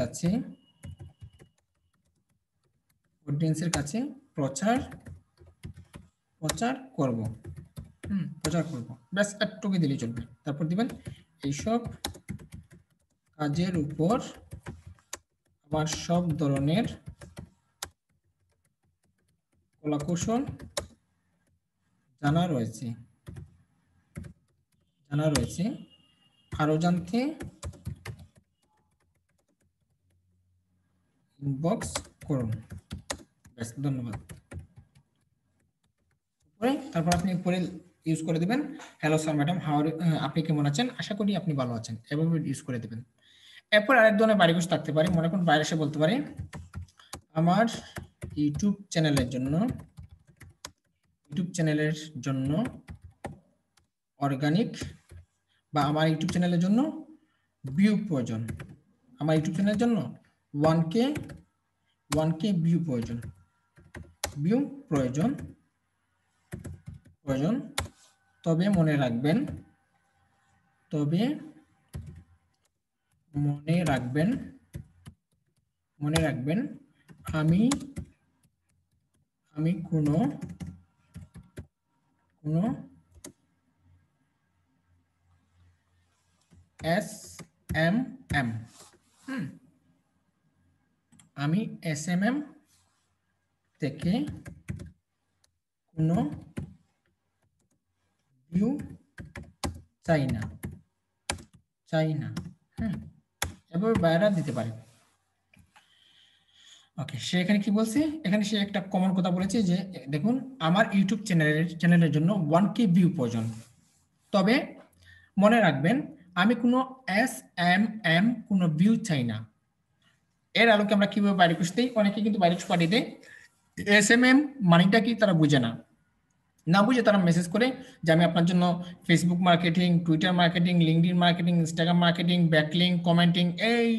কাছে প্রচার করব। ব্যাস, একটুকু দিলেই চলবে। তারপর দিবেন, এইসব কাজের উপর আমার সব ধরনের কলাকৌশল জানা রয়েছে, আরো জানতে ইনবক্স করুন। ব্যাস, ধন্যবাদ। তারপর আপনি উপরে ইউজ করে দিবেন, হ্যালো স্যার ম্যাডাম, আপনি কেমন আছেন, আশা করি আপনি ভালো আছেন, এভাবে ইউজ করে দিবেন। এরপর আরেক ধরনের বাইরে কিছু থাকতে পারে, মনে করুন বাইরে এসে বলতে পারে, আমার ইউটিউব চ্যানেলের জন্য অর্গানিক, বা আমার ইউটিউব চ্যানেলের জন্য ভিউ প্রয়োজন, আমার ইউটিউব চ্যানেলের জন্য 1K ভিউ প্রয়োজন, তবে মনে রাখবেন আমি কোনো SMM থেকে কোনো ভিউ চাই না, এভাবে বাইরে দিতে পারে। ওকে, সে এখানে কি বলছে, এখানে সে একটা কমন কথা বলেছে যে দেখুন আমার ইউটিউব চ্যানেলের জন্য 1K ভিউ প্রয়োজন, তবে মনে রাখবেন আমি কোনো SMM কোনো ভিউ চাই না। এর আলোকে আমরা কিভাবে বাইরে খুঁজতে, অনেকে কিন্তু বাইরে পাঠিয়ে দেয়, SMM মানিটা কি তারা বুঝে না, না বুঝে তারা মেসেজ করে যে আমি আপনার জন্য Facebook marketing, Twitter marketing, LinkedIn marketing, Instagram marketing, backlink, commenting, এই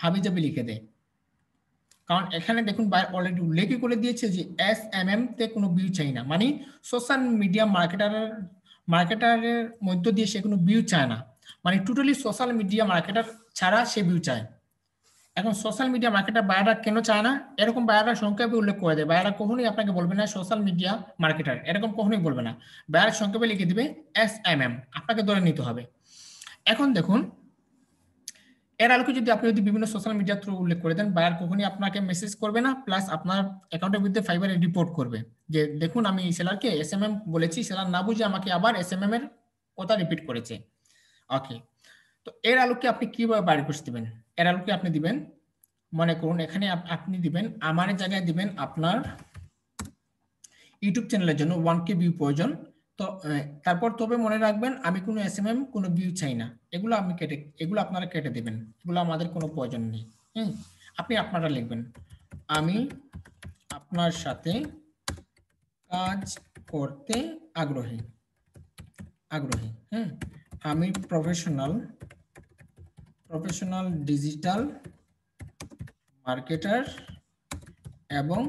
হাবিজাবি লিখে দেয়। কারণ এখানে দেখুন অলরেডি উল্লেখই করে দিয়েছে যে SMM তে কোনো ভিউ চাই না, মানে সোশ্যাল মিডিয়া মার্কেটারের মধ্য দিয়ে সে কোনো ভিউ চায় না, মানে টোটালি সোশ্যাল মিডিয়া মার্কেটার ছাড়া সে ভিউ চায়। এখন সোশ্যাল মিডিয়া মার্কেটার বায়াররা কেন চায় না, এরকম বায়াররা সংক্ষেপে উল্লেখ করে দেয়, বায়াররা কখনোই আপনাকে বলবে না সোশ্যাল মিডিয়া মার্কেটার, এরকম কখনোই বলবে না, বায়ার সংক্ষেপে লিখে দিবে SMM, আপনাকে ধরে নিতে হবে। এখন দেখুন এর আলোকে যদি বিভিন্ন সোশ্যাল মিডিয়া থ্রু উল্লেখ করে দেন, বায়ার কখনই আপনাকে মেসেজ করবে না, প্লাস আপনার অ্যাকাউন্টের বিরুদ্ধে ফাইবারে রিপোর্ট করবে যে দেখুন আমি সেলারকে SMM বলেছি, সেলার না বুঝে আমাকে আবার SMM এর কথা রিপিট করেছে। ওকে, তো এর আলোকে আপনি কিভাবে বাইরে করতে দিবেন, এর আলোকে আপনি দিবেন, মনে করুন এখানে আপনি দিবেন আমার জায়গায় দিবেন আপনার ইউটিউব চ্যানেলের জন্য 1K ভিউ প্রয়োজন, তো তারপর তবে মনে রাখবেন আমি কোনো SMM কোনো ভিউ চাই না, এগুলো আপনারা কেটে দিবেন, এগুলো আমাদের কোনো প্রয়োজন নেই। আপনি আপনারা লিখবেন আমি আপনার সাথে কাজ করতে আগ্রহী, আমি প্রফেশনাল ডিজিটাল মার্কেটার এবং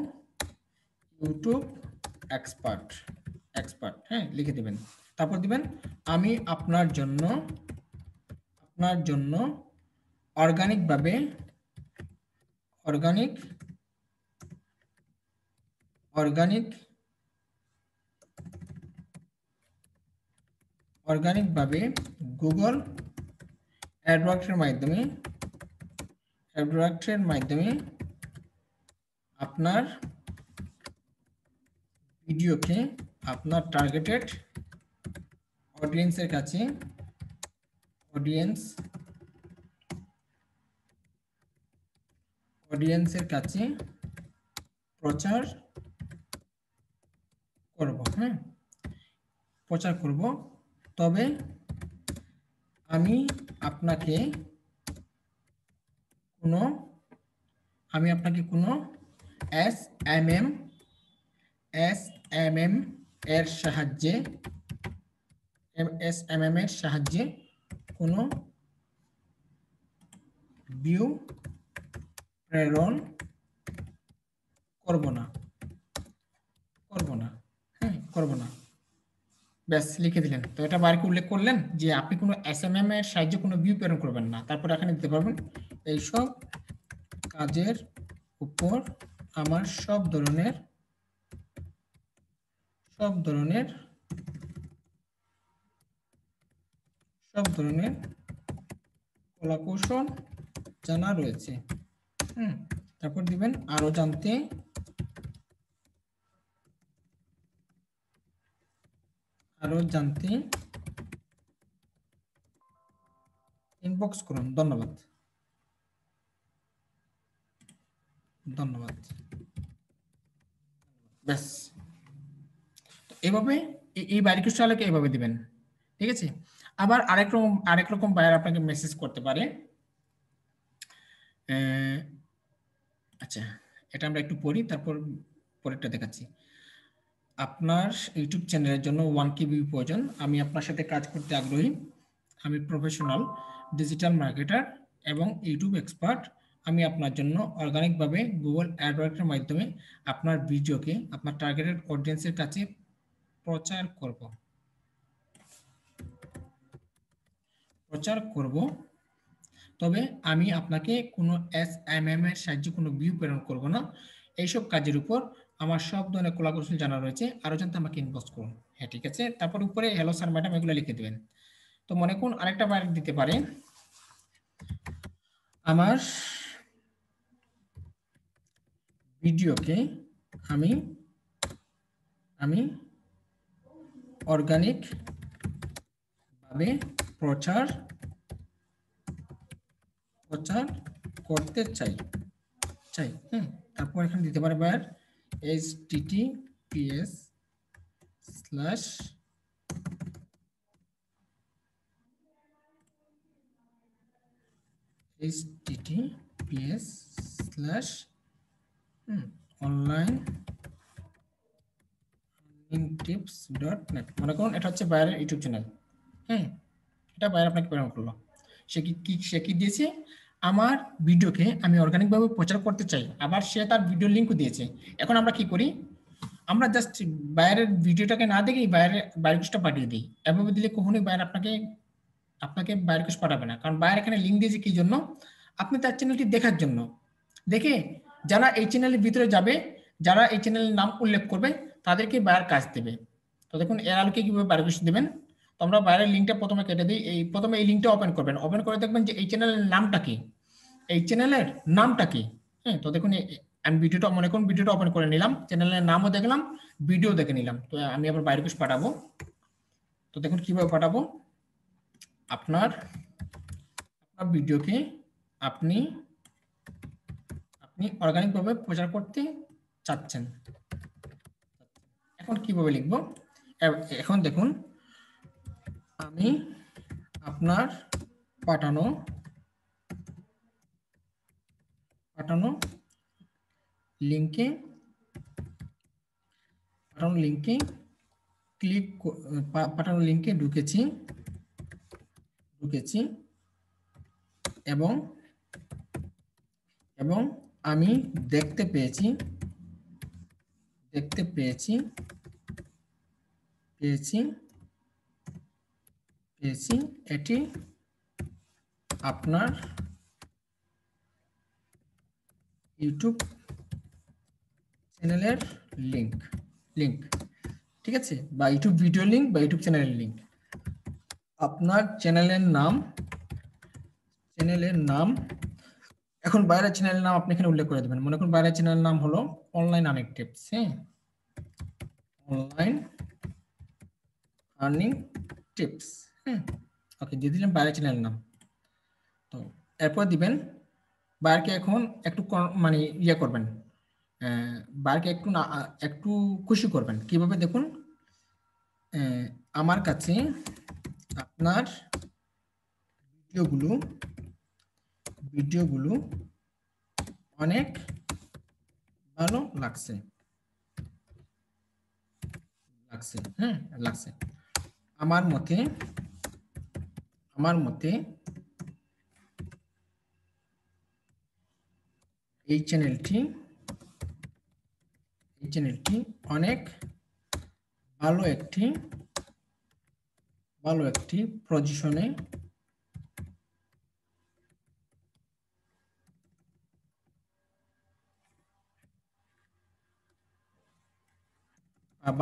ইউটিউব এক্সপার্ট, লিখে দিবেন। তারপর দিবেন আমি আপনার জন্য অর্গানিকভাবে গুগল অ্যাডওয়ার্ডসের মাধ্যমে আপনার ভিডিওকে আপনার টার্গেটেড অডিয়েন্সের কাছে প্রচার করব, তবে আমি আপনাকে কোনো SMM এর সাহায্যে কোনো ভিউ প্রেরণ করব না, ব্যাস লিখে দিলেন। তো এটা বারকে উল্লেখ করলেন যে আপনি কোনো SMM এর সাহায্যে কোনো ভিউ প্রেরণ করবেন না, তারপর এখানে দিতে পারবেন এইসব কাজের উপর আমার সব ধরনের কলাকৌশল জানা রয়েছে। তারপর দিবেন আরো জানতে ইনবক্স করুন। ধন্যবাদ। ব্যাস, এভাবে এই বাইরে কিছু আলোকে এভাবে দিবেন, ঠিক আছে। আবার আরেক রকম বায়ার আপনাকে মেসেজ করতে পারে। আচ্ছা, এটা আমরা একটু পড়ি, তারপর পরেরটা দেখাচ্ছি। আপনার ইউটিউব চ্যানেলের জন্য 1K ভিউ প্রয়োজন, আমি আপনার সাথে কাজ করতে আগ্রহী, আমি প্রফেশনাল ডিজিটাল মার্কেটার এবং ইউটিউব এক্সপার্ট, আমি আপনার জন্য অর্গানিকভাবে গুগল অ্যাডওয়ার্ডসের মাধ্যমে আপনার ভিডিওকে আপনার টার্গেটেড অডিয়েন্সের কাছে প্রচার করব, তবে আমি আপনাকে কোনো SMM এর সাহায্যে কোনো ভিউ প্রেরণ করব না। এইসব কাজের উপর আমার সব ধরনের কলাকৌশল জানা রয়েছে, আরো জানতে আমাকে ইনবক্স করুন। হ্যাঁ, ঠিক আছে। তারপর উপরে হ্যালো স্যার ম্যাডাম এগুলো লিখে দেবেন। তো মনে করুন আরেকটা বার দিতে পারে আমার ভিডিওকে আমি অর্গানিক ভাবে প্রচার করতে চাই। তারপর এখানে দিতে পারে buyer https slash https slash online tips.net। মনে করুন এটা হচ্ছে বায়ারের ইউটিউব চ্যানেল। হ্যাঁ, এটা বায়ার আপনাকে প্রেরণ করলো। সে কি দিয়েছে, আমার ভিডিওকে আমি অর্গানিকভাবে প্রচার করতে চাই, আবার সে তার ভিডিও লিঙ্কও দিয়েছে। এখন আমরা কি করি, আমরা জাস্ট বায়ারের ভিডিওটাকে না দেখেই বায়ার রিকোয়েস্টটা পাঠিয়ে দিই। এভাবে দিলে কখনোই বায়ার আপনাকে বায়ার রিকোয়েস্ট পাঠাবে না, কারণ বায়ার এখানে লিঙ্ক দিয়েছে কি জন্য, আপনি তার চ্যানেলটি দেখার জন্য। দেখে যারা এই চ্যানেলের ভিতরে যাবে, যারা এই চ্যানেলের নাম উল্লেখ করবে, তাদেরকে বায়ার কাজ দেবে। তো দেখুন এর আলোকে কিভাবে বায়ার রিকোয়েস্ট দেবেন। তো আমরা বায়ারের লিঙ্কটা প্রথমে কেটে দিই। প্রথমে এই লিঙ্কটা ওপেন করবেন, ওপেন করে দেখবেন যে এই চ্যানেলের নামটা কি, এই চ্যানেলের নামটা কি। হ্যাঁ, তো দেখুন আমি ভিডিওটা, মনে করুন ভিডিওটা ওপেন করে নিলাম, চ্যানেলের নামও দেখলাম, ভিডিও দেখে নিলাম। তো আমি আবার বায়ার রিকোয়েস্ট পাঠাবো। তো দেখুন কিভাবে পাঠাবো, আপনার ভিডিওকে আপনি অর্গানিকভাবে প্রচার করতে চাচ্ছেন। এখন কিভাবে লিখবো, এখন দেখুন আমি আপনার পাঠানো লিঙ্কে পাঠানো লিঙ্কে ঢুকেছি এবং আমি দেখতে পেয়েছি এটি আপনার ইউটিউব চ্যানেলের লিঙ্ক, ঠিক আছে, বা ইউটিউব ভিডিও লিঙ্ক বা ইউটিউব চ্যানেলের লিঙ্ক। আপনার চ্যানেলের নাম এখন বাইরের চ্যানেলের নাম আপনি এখানে উল্লেখ করে দেবেন। মনে করুন বাইরের চ্যানেলের নাম হলো অনলাইন আর্নিং টিপস। হ্যাঁ, অনলাইন আর্নিং টিপস। হ্যাঁ, ওকে, দিয়ে দিলেন বাইরের চ্যানেলের নাম। তো এরপর দিবেন বায়ারকে এখন একটু মানে ইয়ে করবেন, বায়ারকে একটু খুশি করবেন। কিভাবে দেখুন, আমার কাছে আপনার ভিডিওগুলো অনেক ভালো লাগছে। হ্যাঁ, লাগছে। আমার মতে এই চ্যানেলটি অনেক ভালো একটি পজিশনে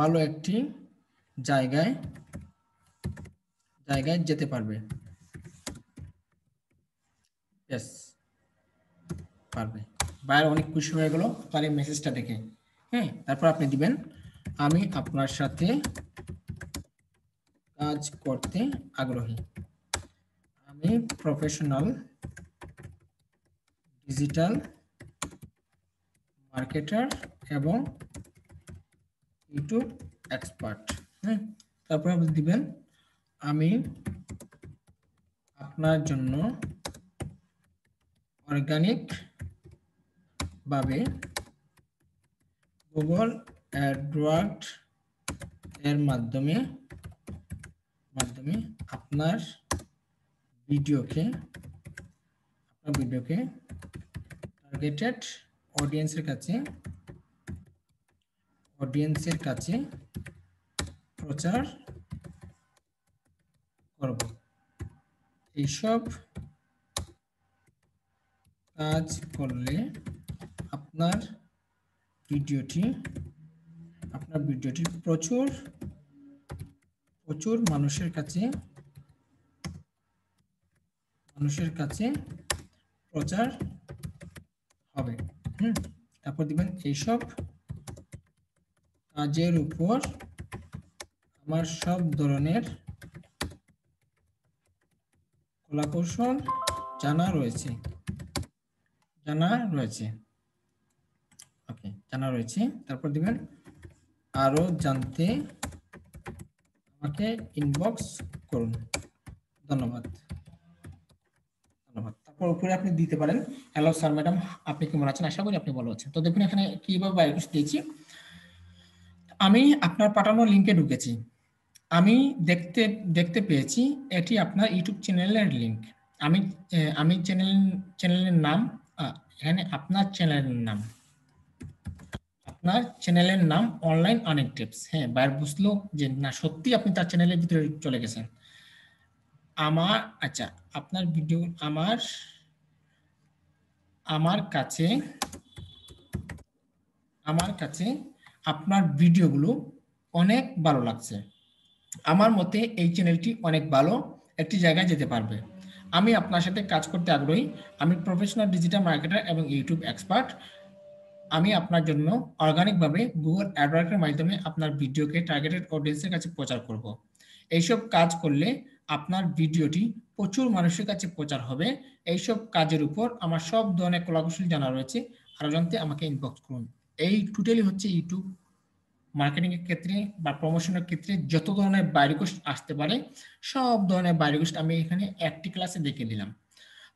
ভালো একটি জায়গায় যেতে পারবে। বায়ার অনেক খুশি হয়ে গেল তার এই মেসেজটা দেখে। হ্যাঁ, তারপর আপনি দিবেন আমি আপনার সাথে কাজ করতে আগ্রহী। আমি প্রফেশনাল ডিজিটাল মার্কেটার এবং ইউটিউব এক্সপার্ট। হ্যাঁ, তারপর আপনি দিবেন আমি আপনার জন্য অর্গানিক ভাবে গুগল অ্যাডওয়ার্ড এর মাধ্যমে আপনার ভিডিওকে টার্গেটেড অডিয়েন্সের কাছে প্রচার করব। এইসব কাজ করলে আপনার ভিডিওটি প্রচুর মানুষের কাছে প্রচার হবে। তারপর দিবেন এইসব কাজের উপর আমার সব ধরনের কলাকৌশল জানা রয়েছে। জানা রয়েছে, তারপর দিবেন আরো জানতে আমাকে ইনবক্স করুন, ধন্যবাদ। ধন্যবাদ। তারপর উপরে আপনি দিতে পারেন হ্যালো স্যার ম্যাডাম, আপনি কেমন আছেন, আশা করি আপনি ভালো আছেন। তো দেখুন এখানে কিভাবে বায়োকোস দিয়েছি। আমি আপনার পাঠানো লিংকে ঢুকেছি, আমি দেখতে দেখতে পেয়েছি এটি আপনার ইউটিউব চ্যানেলের লিংক। আমি আমি চ্যানেলের নাম এখানে আপনার চ্যানেলের নাম অনলাইন আর্নিং টিপস। হ্যাঁ, বাইরে বুঝলো যে না সত্যি আপনি তার চ্যানেলের ভিতরে চলে গেছেন। আমার আচ্ছা, আপনার ভিডিও আমার কাছে আপনার ভিডিওগুলো অনেক ভালো লাগছে। আমার মতে এই চ্যানেলটি অনেক ভালো একটি জায়গায় যেতে পারবে। আমি আপনার সাথে কাজ করতে আগ্রহী। আমি প্রফেশনাল ডিজিটাল মার্কেটার এবং ইউটিউব এক্সপার্ট। আমি আপনার জন্য অর্গানিকভাবে গুগল অ্যাডওয়ার্ডসের মাধ্যমে আপনার ভিডিওকে টার্গেটেড অডিয়েন্সের কাছে প্রচার করব। এইসব কাজ করলে আপনার ভিডিওটি প্রচুর মানুষের কাছে প্রচার হবে। এইসব কাজের উপর আমার সব ধরনের কলাকৌশল জানা রয়েছে। আরো জানতে আমাকে ইনবক্স করুন। এই টোটালি হচ্ছে ইউটিউব মার্কেটিং এর ক্ষেত্রে বা প্রমোশনের ক্ষেত্রে যত ধরনের বাইরে কোর্স আসতে পারে সব ধরনের বাইরে কোর্স আমি এখানে একটি ক্লাসে দেখিয়ে দিলাম।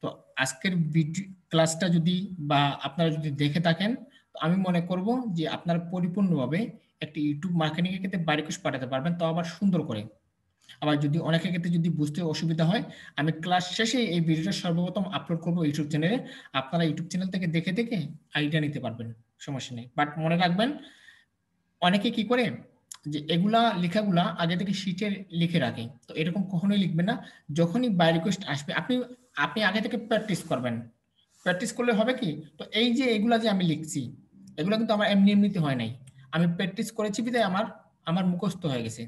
তো আজকের ভিডিও ক্লাসটা যদি বা আপনারা যদি দেখে থাকেন, তো আমি মনে করব যে আপনারা পরিপূর্ণভাবে একটি ইউটিউব মার্কেটিং এর ক্ষেত্রে বাইরে কোর্স পাঠাতে পারবেন, তাও আবার সুন্দর করে। আবার যদি অনেকের ক্ষেত্রে যদি বুঝতে অসুবিধা হয়, আমি ক্লাস শেষে এই ভিডিওটা সর্বপ্রথম আপলোড করব ইউটিউব চ্যানেলে। আপনারা ইউটিউব চ্যানেল থেকে দেখে দেখে আইডিয়া নিতে পারবেন, সমস্যা নেই। বাট মনে রাখবেন, অনেকে কি করে যে এগুলা লেখাগুলা আগে থেকে শিটে লিখে রাখে, তো এরকম কখনোই লিখবেন না। যখনই বাই রিকোয়েস্ট আসবে আপনি আপনি আগে থেকে প্র্যাকটিস করবেন। প্র্যাকটিস করলে হবে কি, তো এই যে এগুলা যে আমি লিখছি, এগুলো কিন্তু আমার এমনি এমনিতে হয় নাই। আমি প্র্যাকটিস করেছি বিধায় আমার আমার মুখস্থ হয়ে গেছে।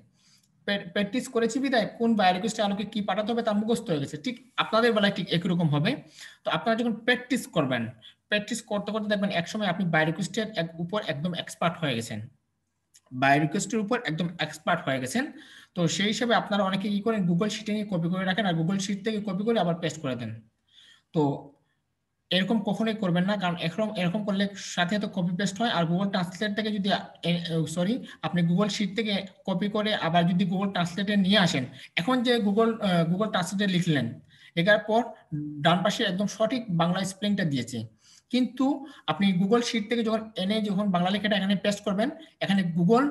প্র্যাকটিস করেছি বিধায় কোন বাই রিকোয়েস্টে আলোকে কি পাঠাতে হবে তার মুখস্থ হয়ে গেছে। ঠিক আপনাদের বেলায় ঠিক একই রকম হবে। তো আপনারা যখন প্র্যাকটিস করবেন, প্র্যাকটিস করতে করতে দেখবেন একসময় আপনি বাই রিকোয়েস্টের উপর একদম এক্সপার্ট হয়ে গেছেন, বাই রিকোয়েস্টের উপর একদম এক্সপার্ট হয়ে গেছেন। তো সেই হিসাবে আপনারা অনেকে কি করেন, গুগল শিটে নিয়ে কপি করে রাখেন আর গুগল শিট থেকে কপি করে আবার পেস্ট করে দেন। তো এরকম কখনোই করবেন না, কারণ এরকম এরকম করলে সাথে সাথে কপি পেস্ট হয়। আর গুগল ট্রান্সলেট থেকে যদি সরি, আপনি গুগল শিট থেকে কপি করে আবার যদি গুগল ট্রান্সলেটে নিয়ে আসেন, এখন যে গুগল ট্রান্সলেটে লিখলেন, লেখার পর ডান পাশে একদম সঠিক বাংলা স্পেলিংটা দিয়েছে, কিন্তু আপনি গুগল শিট থেকে যখন এনে যখন বাংলা লেখাটা এখানে পেস্ট করবেন, এখানে গুগল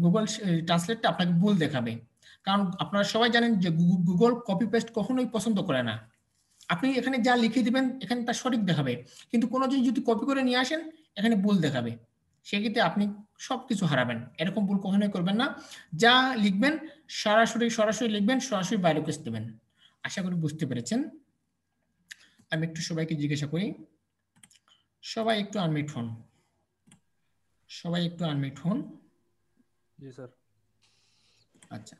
গুগল ট্রান্সলেটটা আপনাকে ভুল দেখাবে। কারণ আপনারা সবাই জানেন যে গুগল কপি পেস্ট কখনোই পছন্দ করে না। আপনি এখানে যা লিখে দিবেন এখানে তা সঠিক দেখাবে, কিন্তু কোনো জিনিস যদি কপি করে নিয়ে আসেন এখানে ভুল দেখাবে, সেক্ষেত্রে আপনি সবকিছু হারাবেন। এরকম ভুল কখনোই করবেন না। যা লিখবেন সরাসরি সরাসরি লিখবেন, সরাসরি বাইরে পেস্ট দেবেন। আশা করি বুঝতে পেরেছেন। আমি একটু সবাইকে জিজ্ঞাসা করি, সবাই একটু আনমিউট হন, সবাই একটু আনমিউট হন। জি স্যার। আচ্ছা,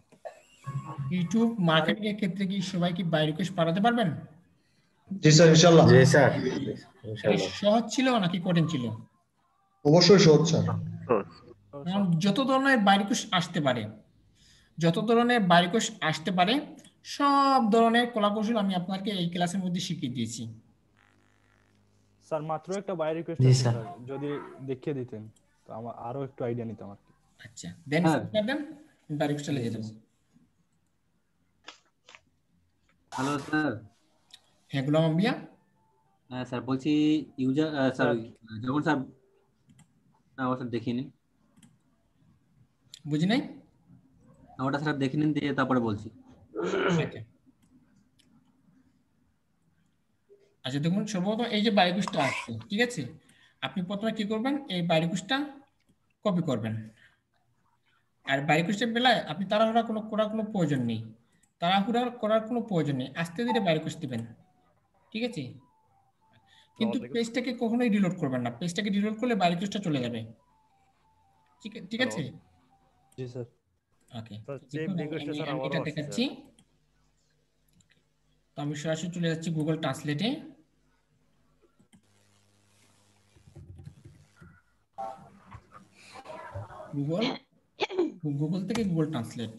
ইউটিউব মার্কেটিং এর ক্ষেত্রে কি সবাই কি বাই রিকোয়েস্ট পাঠাতে পারবেন? জি স্যার, ইনশাআল্লাহ। জি স্যার, এটা ইনশাআল্লাহ। সহজ ছিল নাকি কঠিন ছিল? অবশ্যই সহজ স্যার। কারণ যত ধরনের বাই রিকোয়েস্ট আসতে পারে, যত ধরনের বাই রিকোয়েস্ট আসতে পারে সব ধরনের কলাকৌশল আমি আপনাকে এই ক্লাসের মধ্যে শিখিয়ে দিয়েছি। স্যার মাত্র একটা বাই রিকোয়েস্ট জি আছে স্যার। স্যার, যদি দেখিয়ে দিতেন তো আমার আরো একটু আইডিয়া নিতাম আর কি। আচ্ছা দেন হ্যাঁ। স্ক্রিপ্ট দেন, বাই রিকোয়েস্টে জি লিখে জি দেবো। Hello sir. হ্যাঁ গুলাম আম্বিয়া। হ্যাঁ স্যার, বলছি ইউজার স্যার স্যার। যখন স্যার ওটা দেখিনি, বুঝি নাই। ওটা স্যার দেখে নিন দিয়ে তারপরে বলছি। আচ্ছা আচ্ছা, দেখুন সর্বপ্রথম এই যে বাই রিকোয়েস্টটা আসছে, ঠিক আছে, আপনি প্রথমে কি করবেন, এই বাই রিকোয়েস্টটা কপি করবেন। আর বাই রিকোয়েস্টের বেলায় আপনি তাড়াহুড়া করার কোনো প্রয়োজন নেই, তাড়াহুড়া করার কোনো প্রয়োজন নেই, আস্তে ধীরে বাই রিকোয়েস্ট দিবেন, ঠিক আছে। কিন্তু পেজটাকে কখনোই রিলোড করবেন না, পেজটাকে রিলোড করলে বাই রিকোয়েস্টটা চলে যাবে। ঠিক ঠিক আছে। জি স্যার। ওকে, স্যার সেম দেখুন রিকোয়েস্টটা স্যার আমি আমারও এটা আসছে দেখাচ্ছি। স্যার। তো আমি সরাসরি চলে যাচ্ছি গুগল ট্রান্সলেটে। গুগল থেকে গুগল ট্রান্সলেট।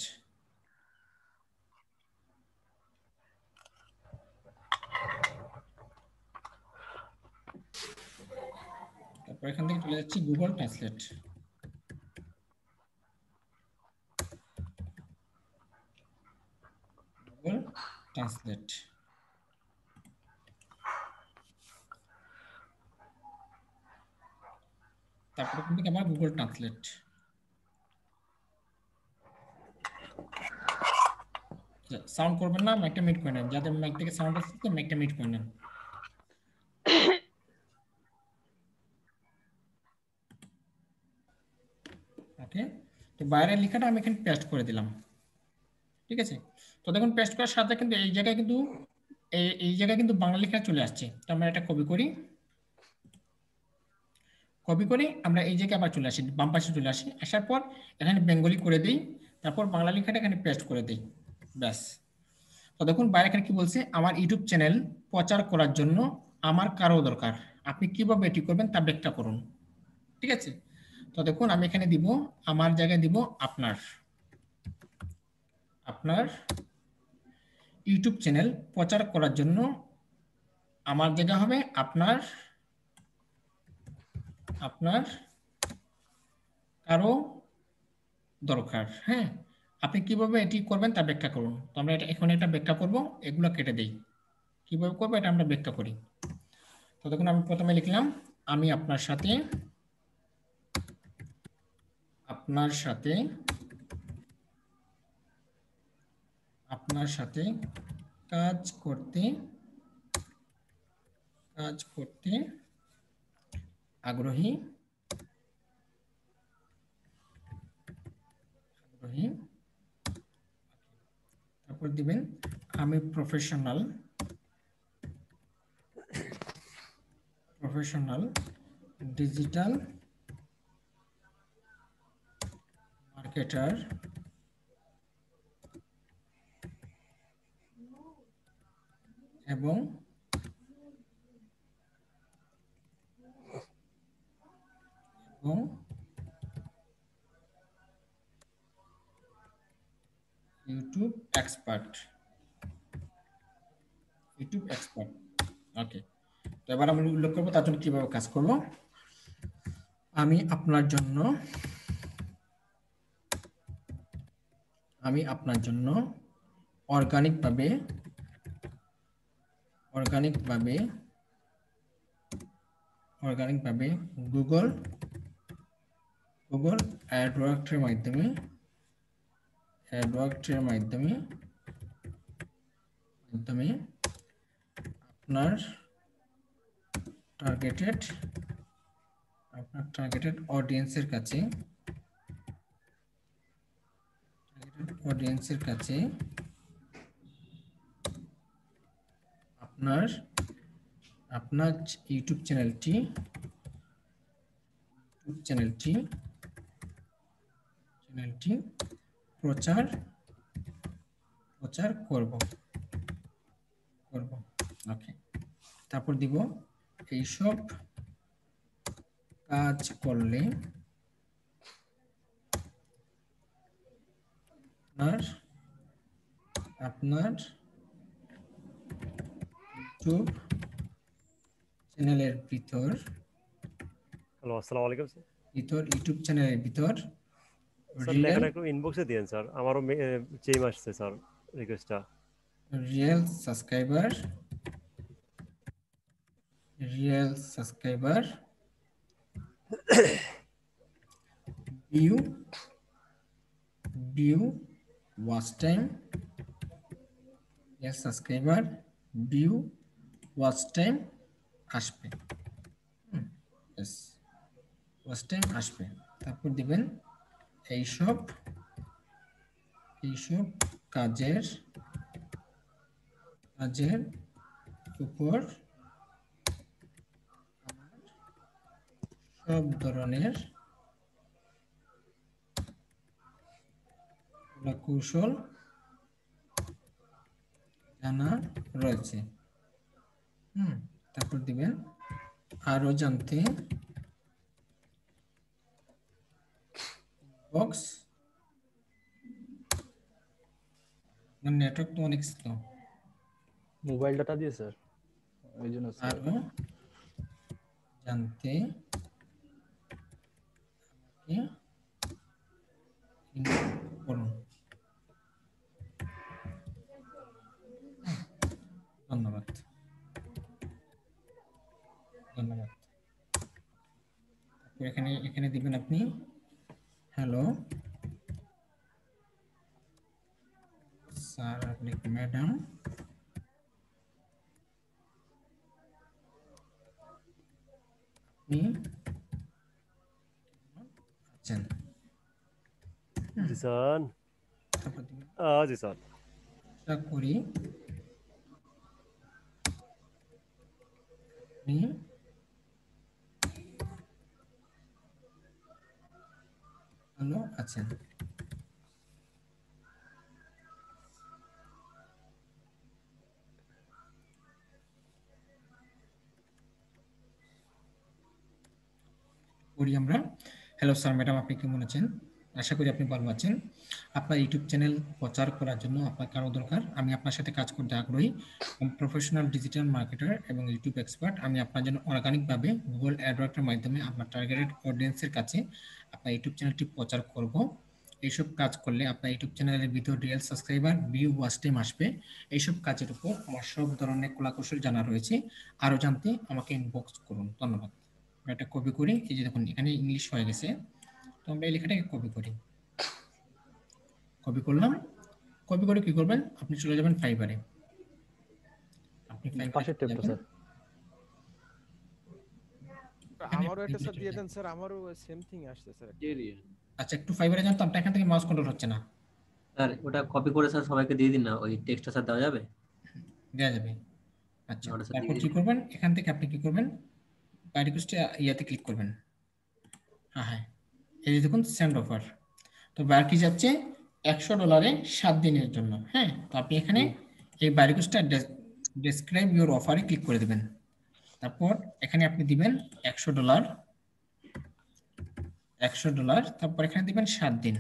তারপর এখান থেকে চলে যাচ্ছি গুগল ট্রান্সলেট। গুগল ট্রান্সলেট তারপর এখান থেকে আবার গুগল ট্রান্সলেট। সাউন্ড করবেন না, মাইকটা মিউট করে নেন। যাদের মাইক থেকে সাউন্ড আসছে মাইকটা মিউট করে নেন। ওকে, তো বাইরের লেখাটা আমি এখানে পেস্ট করে দিলাম। ঠিক আছে, তো দেখুন পেস্ট করার সাথে কিন্তু এই জায়গায় কিন্তু এই জায়গায় কিন্তু বাংলা লেখা চলে আসছে। তো আমরা এটা কপি করি, কপি করে আমরা এই জায়গায় আবার চলে আসি, বাম পাশে চলে আসি। আসার পর এখানে বেঙ্গলি করে দিই, তারপর বাংলা লেখাটা এখানে পেস্ট করে দিই, ব্যাস। তো দেখুন বাইরে এখানে কি বলছে, আমার ইউটিউব চ্যানেল প্রচার করার জন্য আমার কারো দরকার, আপনি কিভাবে এটি করবেন তা ব্যাখ্যা করুন। ঠিক আছে, তো দেখুন আমি এখানে দিব, আমার জায়গায় দিব আপনার, আপনার ইউটিউব চ্যানেল প্রচার করার জন্য আমার জায়গা হবে আপনার, আপনার কারো দরকার। হ্যাঁ, আপনি কিভাবে এটি করবেন তা ব্যাখ্যা করুন। তো আমরা এটা এখন এটা ব্যাখ্যা করব, এগুলো কেটে দেই। কিভাবে করবো এটা আমরা ব্যাখ্যা করি। তো দেখুন আমি প্রথমে লিখলাম, আমি আপনার সাথে, আপনার সাথে, আপনার সাথে কাজ করতে, কাজ করতে আগ্রহী, আগ্রহী। তারপর দিবেন আমি প্রফেশনাল, প্রফেশনাল ডিজিটাল মার্কেটার এবং ইউটিউব এক্সপার্ট, ইউটিউব এক্সপার্ট। ওকে, তো এবার আমি উল্লেখ করবো তার জন্য কিভাবে কাজ করব। আমি আপনার জন্য, আমি আপনার জন্য অর্গানিকভাবে, অর্গানিকভাবে, অর্গানিকভাবে গুগল, গুগল অ্যাডওয়ার্ডসের মাধ্যমে, অ্যাডওয়ার্ডসের মাধ্যমে, মাধ্যমে আপনার টার্গেটেড, আপনার টার্গেটেড অডিয়েন্সের কাছে, অডিয়েন্সের কাছে আপনার, আপনার ইউটিউব চ্যানেলটি, ইউটিউব চ্যানেলটি, চ্যানেলটি প্রচার, প্রচার করব, করব। ওকে, তারপর দিব এইসব কাজ করলে আপনার, আপনার ইউটিউব চ্যানেলের ভিতর, হ্যালো আসসালামু আলাইকুম স্যার। ভিতর ইউটিউব চ্যানেলের ভিতর স্যার লেখাটা একটু ইনবক্সে দিয়েন স্যার, আমারও চেম আসছে স্যার রিকোয়েস্টটা। Real subscriber, real subscriber view, view watch time, real subscriber view watch time আসবে, ওয়াচ টাইম আসবে। তারপর দিবেন এইসব, এইসব কাজের, কাজের উপর সব ধরনের কৌশল জানা রয়েছে। তারপর দিবেন আরো জানতে বক্স, নেটওয়ার্ক তো অনেক স্লো, মোবাইল ডাটা দিয়ে স্যার, এই জন্য আরো জানতে করুন। ধন্যবাদ ধন্যবাদ। এখানে এখানে দিবেন আপনি হ্যালো স্যার, আপনি ম্যাডাম আপনি আছেন। জি স্যার। তারপর দিবেন জি স্যার। আশা করি আপনি ভালো আছেন। করি আমরা, হ্যালো স্যার ম্যাডাম আপনি কেমন আছেন, আশা করি আপনি ভালো আছেন। আপনার ইউটিউব চ্যানেল প্রচার করার জন্য আপনার কারো দরকার, আমি আপনার সাথে কাজ করতে আগ্রহী। প্রফেশনাল ডিজিটাল মার্কেটার এবং ইউটিউব এক্সপার্ট। আমি আপনার জন্য অর্গানিকভাবে গুগল অ্যাডওয়ার্ডের মাধ্যমে আপনার টার্গেটেড অডিয়েন্সের কাছে আপনার ইউটিউব চ্যানেলটি প্রচার করব। এইসব কাজ করলে আপনার ইউটিউব চ্যানেলের ভিতর real subscriber, view, watch time আসবে। এইসব কাজের উপর আমার সব ধরনের কলাকৌশল জানা রয়েছে। আরও জানতে আমাকে ইনবক্স করুন। ধন্যবাদ। আমরা এটা কপি করি, এই যে দেখুন এখানে ইংলিশ হয়ে গেছে, তো আমরা এই লেখাটাকে কপি করি। কপি করলাম, কপি করে কি করবেন, আপনি চলে যাবেন ফাইবারে। আপনি পাশের ট্যাবটা স্যার। আমারও একটা স্যার দিয়ে দেন স্যার, আমারও সেম থিং আসছে স্যার। আচ্ছা একটু ফাইবারে যান তো, আপনার এখান থেকে মাউস কন্ট্রোল হচ্ছে না। স্যার ওটা কপি করে স্যার সবাইকে দিয়ে দিন না, ওই টেক্সটটা স্যার দেওয়া যাবে? দেওয়া যাবে। আচ্ছা ওটা স্যার তারপর দিয়ে কি দিন। করবেন, এখান থেকে আপনি কি করবেন, বাই রিকোয়েস্টে ইয়াতে ক্লিক করবেন। হ্যাঁ হ্যাঁ, এই যে দেখুন সেন্ড অফার। তো বার কি যাচ্ছে $100 7 দিনের জন্য। হ্যাঁ, তো আপনি এখানে এই বাই রিকোয়েস্টটা ডেসক্রাইব ইউর অফারে ক্লিক করে দেবেন। তারপর এখানে আপনি দিবেন $100, তারপর এখানে দিবেন 7 দিন,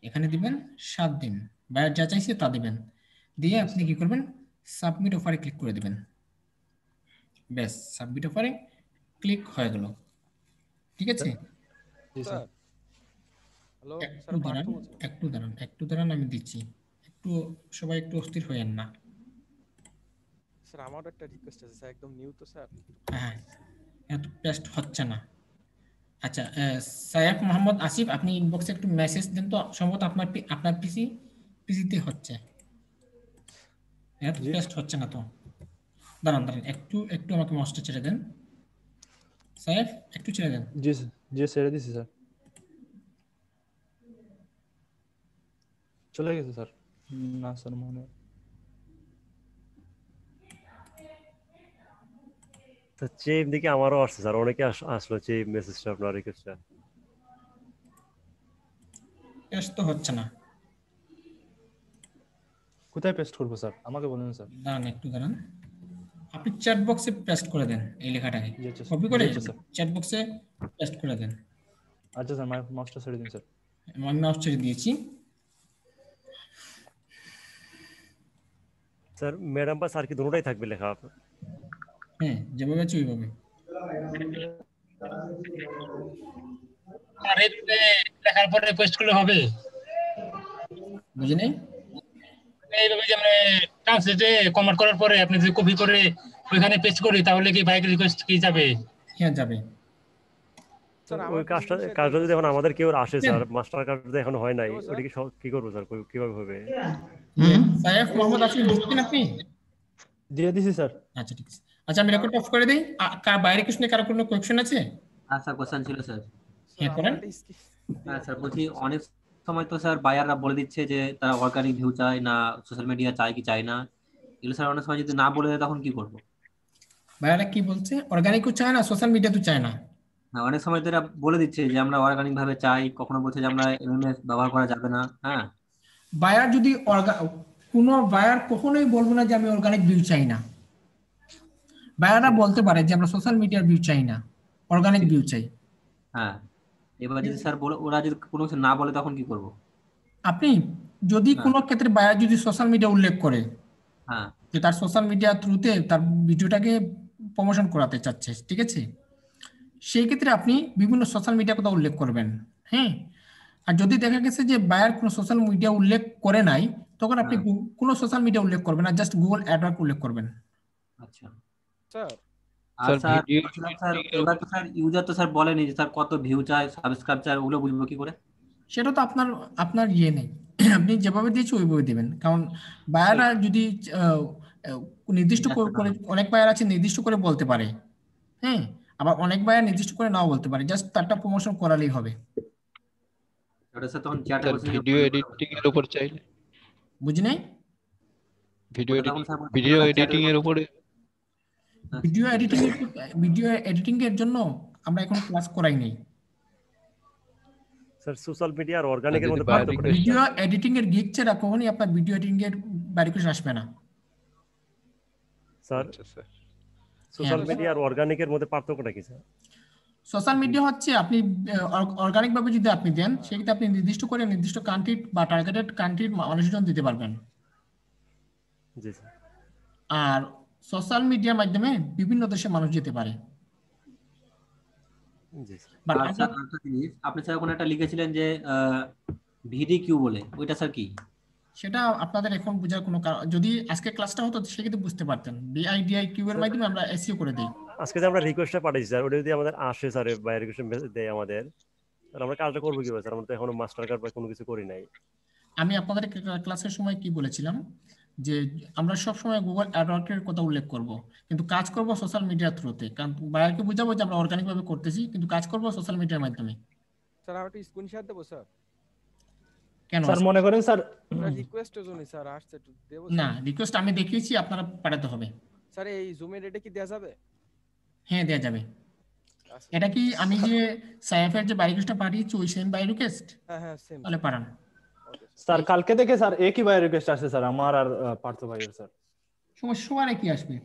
এখানে দিবেন 7 দিন, বায়ার যা চাইছে তা দিবেন। দিয়ে আপনি কি করবেন, সাবমিট অফারে ক্লিক করে দিবেন। ব্যাস, সাবমিট অফারে ক্লিক হয়ে গেল। ঠিক আছে, জি স্যার। হ্যালো একটু স্যার, দাঁড়ান পার্থ বলছি। একটু দাঁড়ান আমি দিচ্ছি। একটু সবাই একটু অস্থির হয়েন না। স্যার আমারও একটা রিকোয়েস্ট আছে স্যার, একদম নিউ তো স্যার। হ্যাঁ, এত পেস্ট হচ্ছে না। আচ্ছা সাইফ মোহাম্মদ আসিফ, আপনি ইনবক্সে একটু মেসেজ দেন তো, সম্ভবত আপনার পিসিতে হচ্ছে, এত জি। পেস্ট হচ্ছে না তো। দাঁড়ান একটু আমাকে মাউসটা ছেড়ে দেন। সাইফ একটু ছেড়ে দেন। জি স্যার, জি ছেড়ে দিছি স্যার। চলে গেছে স্যার। না স্যার মনে হয়। স্যার চেম দিকে আমারও আসছে স্যার, অনেকে আসলো চেম মেসেজটা আপনার রিকোয়েস্টটা। পেস্ট তো হচ্ছে না। কোথায় পেস্ট করবো স্যার, আমাকে বলুন স্যার। দাঁড়ান আপনি চ্যাট বক্সে পেস্ট করে দেন এই লেখাটাকে, জি আচ্ছা কপি করে জি স্যার। চ্যাট বক্সে পেস্ট করে দেন। আচ্ছা স্যার, মাউসটা ছেড়ে দিন স্যার। আমি মাউস ছেড়ে দিয়েছি। স্যার ম্যাডাম বা স্যার কি দুটোটাই থাকবে লেখা? হ্যাঁ, যেভাবে আছে ওইভাবে। আর এভাবে লেখার পরে পেস্ট করলে হবে? বুঝিনি। এইভাবে যে আমরা ট্রান্সলেটে কনভার্ট করার পরে আপনি যদি কপি করে ওইখানে পেস্ট করি তাহলে কি বাইক রিকোয়েস্ট কি যাবে? হ্যাঁ যাবে। স্যার ওই আমার কাজটা যদি এখন আমাদের কেউ আসে হ্যাঁ। স্যার, মাস্টার কার্ড যদি এখন হয় নাই, ওটা কি করবো স্যার, কিভাবে হবে? সাইফ মোহাম্মদ আসিফ দিচ্ছেন আপনি? দিয়ে দিছি স্যার। আচ্ছা ঠিক আছে। আচ্ছা আমি রেকর্ড অফ করে দিই। বাইরে কিছু কারো কোনো কোয়েশ্চেন আছে? স্যার কোশ্চেন ছিল স্যার। হ্যাঁ আমার করেন। একটা স্কিপ। স্যার বলছি অনেক সময় তো স্যার বায়াররা বলে দিচ্ছে যে তারা অর্গানিক ভিউ চায় না, সোশ্যাল মিডিয়া চায় কি চায় না, এগুলো স্যার অনেক সময় যদি না বলে দেয় তখন কি করবো? ভাইয়ারা কি বলছে, অর্গানিকও চায় না, সোশ্যাল মিডিয়া তো চায় না। হ্যাঁ, অনেক সময় তো এরা বলে দিচ্ছে যে আমরা অর্গানিক ভাবে চাই, কখনো বলছে যে আমরা এমএমএস ব্যবহার করা যাবে না। হ্যাঁ, বায়ার যদি কোনো বায়ার কখনোই বলবো না যে আমি অর্গানিক ভিউ চাই না। বায়াররা বলতে পারে যে আমরা সোশ্যাল মিডিয়ার ভিউ চাই না, অর্গানিক ভিউ চাই। হ্যাঁ, এবার যদি স্যার ওরা যদি কোনো কিছু না বলে তখন কি করব? আপনি যদি হ্যাঁ। কোনো ক্ষেত্রে বায়ার যদি সোশ্যাল মিডিয়া উল্লেখ করে হ্যাঁ, যে তার সোশ্যাল মিডিয়া থ্রুতে তার ভিডিওটাকে প্রমোশন করাতে চাচ্ছে, ঠিক আছে, সেই ক্ষেত্রে আপনি বিভিন্ন সোশ্যাল মিডিয়ার কথা উল্লেখ করবেন। হ্যাঁ, আর যদি দেখা গেছে যে বায়ার কোনো সোশ্যাল মিডিয়া উল্লেখ করে নাই, তখন আপনি কোনো সোশ্যাল মিডিয়া উল্লেখ করবেন না, জাস্ট গুগল অ্যাডওয়ার্ড উল্লেখ করবেন। আচ্ছা স্যার আর স্যার স্যার এবার তো স্যার ইউজার তো স্যার বলেনি যে স্যার কত ভিউ চাই, সাবস্ক্রাইব চাই, ওগুলো বুঝবো কি করে? সেটা তো আপনার আপনার ইয়ে নেই, আপনি যেভাবে দিয়েছে ওইভাবে দেবেন। কারণ বায়াররা যদি নির্দিষ্ট করে, অনেক বায়ার আছে নির্দিষ্ট করে বলতে পারে, হ্যাঁ, আবার অনেক বায়ার নির্দিষ্ট করে নাও বলতে পারে, জাস্ট তারটা প্রমোশন করালেই হবে। ওটা স্যার তখন চ্যাটে বসে ভিডিও এডিটিং এর উপর চাইলে, বুঝি নাই? ভিডিও এডিটিং এর উপরে, ভিডিও এডিটিং এর জন্য আমরা এখন ক্লাস করাই নাই। স্যার সোশ্যাল মিডিয়া আর অর্গানিকের মধ্যে পার্থক্য কি? ভিডিও এডিটিং এর গিগ ছাড়া কখনোই আপনার ভিডিও এডিটিং এর বাইরে কিছু আসবে না স্যার। সোশ্যাল মিডিয়া আর অর্গানিকের মধ্যে পার্থক্যটা কি স্যার? সোশ্যাল মিডিয়া হচ্ছে আপনি অর্গানিক ভাবে যদি আপনি দেন, সেক্ষেত্রে আপনি নির্দিষ্ট করে নির্দিষ্ট কান্ট্রি বা টার্গেটেড কান্ট্রির মানুষের জন্য দিতে পারবেন। জি স্যার। আর সোশ্যাল মিডিয়ার মাধ্যমে বিভিন্ন দেশের মানুষ যেতে পারে। জি স্যার। আর স্যার একটা জিনিস, আপনি স্যার ওখানে একটা লিখেছিলেন যে ভিডিকিউ বলে, ওইটা স্যার কি? সেটা আপনাদের এখন বোঝার কোনো কারণ, যদি আজকে ক্লাসটা হতো সেক্ষেত্রে বুঝতে পারতেন। বিআইডিআইকিউ এর মাধ্যমে আমরা এসইও করে দেই। আজকে যে আমরা রিকোয়েস্টটা পাঠাইছি স্যার, ওটা যদি আমাদের আসে স্যার বা রিকোয়েস্ট মেসেজ দেয় আমাদের, তাহলে আমরা কাজটা করবো কিভাবে স্যার? আমরা তো এখনো মাস্টার কার্ড বা কোনো কিছু করি নাই। আমি আপনাদের ক্লাসের সময় কি বলেছিলাম যে আমরা সব সময় গুগল অ্যাডওয়ার্ডের কথা উল্লেখ করব, কিন্তু কাজ করব সোশ্যাল মিডিয়ার থ্রুতে। কারণ বায়ারকে বোঝাবো যে আমরা অর্গানিক ভাবে করতেছি, কিন্তু কাজ করব সোশ্যাল মিডিয়ার মাধ্যমে। স্যার আমি একটা স্ক্রিনশট দেব স্যার? কেন স্যার মনে করেন স্যার রিকোয়েস্টের জন্য স্যার আসছে, একটু দেব না, রিকোয়েস্ট আমি দেখিয়েছি, আপনারা পাঠাতে হবে। স্যার এই জুমের এটা কি দেয়া যাবে? হ্যাঁ, দেয়া যাবে। এটা কি আমি যে সাইফের যে বাই রিকোয়েস্টটা পাঠিয়েছি ওই সেম বাই রিকোয়েস্ট? হ্যাঁ হ্যাঁ সেম। তাহলে পাঠান। স্যার কালকে থেকে স্যার একই বাই রিকোয়েস্ট আসছে স্যার, আমার আর পার্থ ভাইয়ের স্যার। সমস্যা কি আসবে?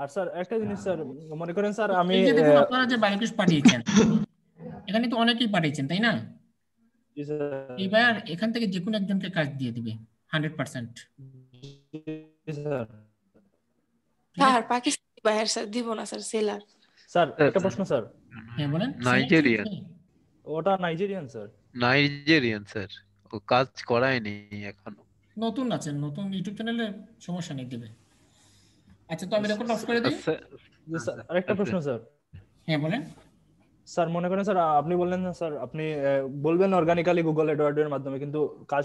আর স্যার একটা জিনিস স্যার মনে করেন স্যার আমি এই যে দেখুন আপনারা যে বাই রিকোয়েস্ট পাঠিয়েছেন, এখানে তো অনেকেই পাঠিয়েছেন, তাই না? জি স্যার। এবার এখান থেকে যে কোনো একজনকে কাজ দিয়ে দিবে 100%। জি sir. Sir Pakistani buyer sir দিব না স্যার, সেলার। স্যার একটা প্রশ্ন স্যার। হ্যাঁ বলেন। নাইজেরিয়ান, ওটা নাইজেরিয়ান স্যার। নাইজেরিয়ান স্যার, ও কাজ করায়নি এখনো, নতুন আছেন, নতুন ইউটিউব চ্যানেলে, সমস্যা নেই দেবে। আচ্ছা, তো আমি রেকর্ড অফ করে দিই। জি স্যার আরেকটা প্রশ্ন স্যার। হ্যাঁ বলেন। স্যার মনে করেন স্যার আপনি বললেন না স্যার আপনি বলবেন অর্গানিক্যালি গুগল অ্যাডওয়ার্ডের মাধ্যমে, কিন্তু কাজ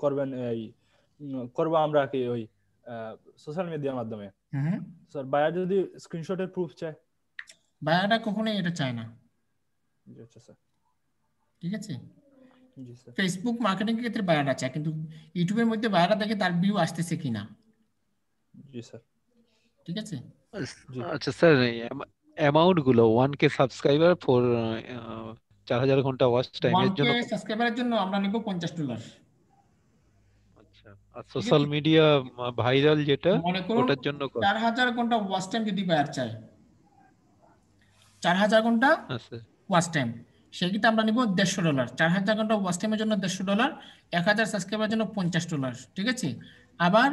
করবেন এই করব আমরা কি ওই সোশ্যাল মিডিয়ার মাধ্যমে। স্যার বায়ার যদি স্ক্রিনশটের প্রুফ চায়? বায়ারটা কখনোই এটা চায় না। আচ্ছা স্যার, ঠিক আছে। জি স্যার। ফেসবুক মার্কেটিং এর ক্ষেত্রে বায়ারটা চায়, কিন্তু ইউটিউবের মধ্যে বায়ারটা দেখে তার ভিউ আসতেছে কিনা। জি স্যার। ঠিক আছে। আচ্ছা স্যার, অ্যামাউন্ট গুলো 1K সাবস্ক্রাইবার ফর 4000 ঘন্টা ওয়াচ টাইম এর জন্য 1K সাবস্ক্রাইবারের জন্য আমরা নিব $50। আচ্ছা, আর সোশ্যাল মিডিয়া ভাইরাল যেটা ওটার জন্য 4000 ঘন্টা ওয়াচ টাইম যদি বায়ার চায়, 4000 ঘন্টা ওয়াচ টাইম, সেক্ষেত্রে আমরা নিব $150। 4000 ঘন্টা ওয়াচ টাইমের জন্য $150, 1000 সাবস্ক্রাইবারের জন্য $50। ঠিক আছে। আবার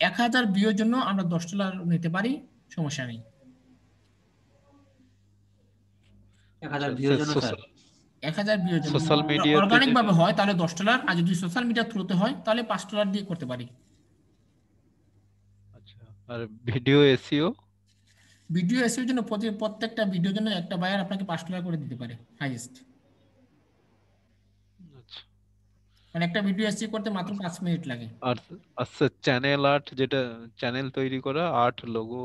1000 ভিউর জন্য আমরা $10 নিতে পারি, সমস্যা নেই। 1000 ভিউর জন্য স্যার 1000 ভিউর জন্য সোশ্যাল মিডিয়া অর্গানিক ভাবে হয় তাহলে $10, আর যদি সোশ্যাল মিডিয়া থ্রুতে হয় তাহলে $5 দিয়ে করতে পারি। আচ্ছা, আর ভিডিও এসইও? ভিডিও এসইওর জন্য প্রত্যেকটা ভিডিওর জন্য একটা বায়ার আপনাকে $5 করে দিতে পারে হাইয়েস্ট। আচ্ছা, মানে একটা ভিডিও এসইও করতে মাত্র 5 মিনিট লাগে। আর আচ্ছা, চ্যানেল আর্ট, যেটা চ্যানেল তৈরি করা, আর্ট, লোগো,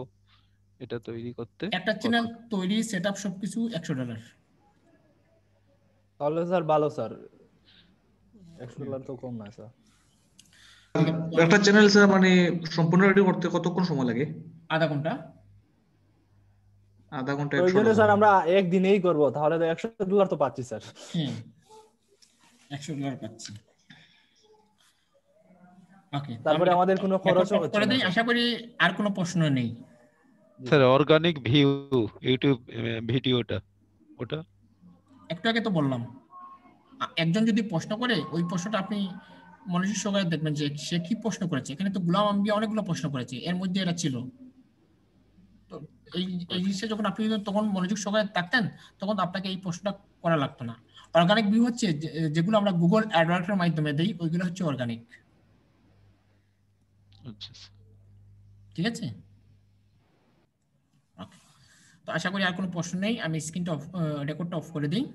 এটা তৈরি করতে একটা চ্যানেল তৈরি, সেটআপ সবকিছু $100। তাহলে স্যার ভালো স্যার, $100 তো কম না স্যার। একটা চ্যানেল স্যার মানে সম্পূর্ণ রেডি করতে কতক্ষণ সময় লাগে? আধা ঘন্টা। আধা ঘন্টা প্রয়োজনে স্যার আমরা একদিনেই করব, তাহলে তো $100 তো পাচ্ছি স্যার। $100 পাচ্ছি। ওকে, তারপরে আমাদের কোনো খরচও হচ্ছে না। আশা করি আর কোনো প্রশ্ন নেই। স্যার অর্গানিক ভিউ ইউটিউব ভিডিওটা ওটা একটু আগে তো বললাম, একজন যদি প্রশ্ন করে ওই প্রশ্নটা আপনি মনোযোগ সহকারে দেখবেন যে সে কি প্রশ্ন করেছে। এখানে তো গোলাম আম্বিয়া অনেকগুলো প্রশ্ন করেছে, এর মধ্যে এটা ছিল। তো এই এই জিনিসটা যখন আপনি তখন মনোযোগ সহকারে থাকতেন তখন আপনাকে এই প্রশ্নটা করা লাগতো না। অর্গানিক ভিউ হচ্ছে যেগুলো আমরা গুগল অ্যাডওয়ার্ডসের মাধ্যমে দেই ওইগুলো হচ্ছে অর্গানিক। আচ্ছা ঠিক আছে, ওকে। তো আশা করি আর কোনো প্রশ্ন নেই, আমি স্ক্রিনটা রেকর্ডটা অফ করে দিই।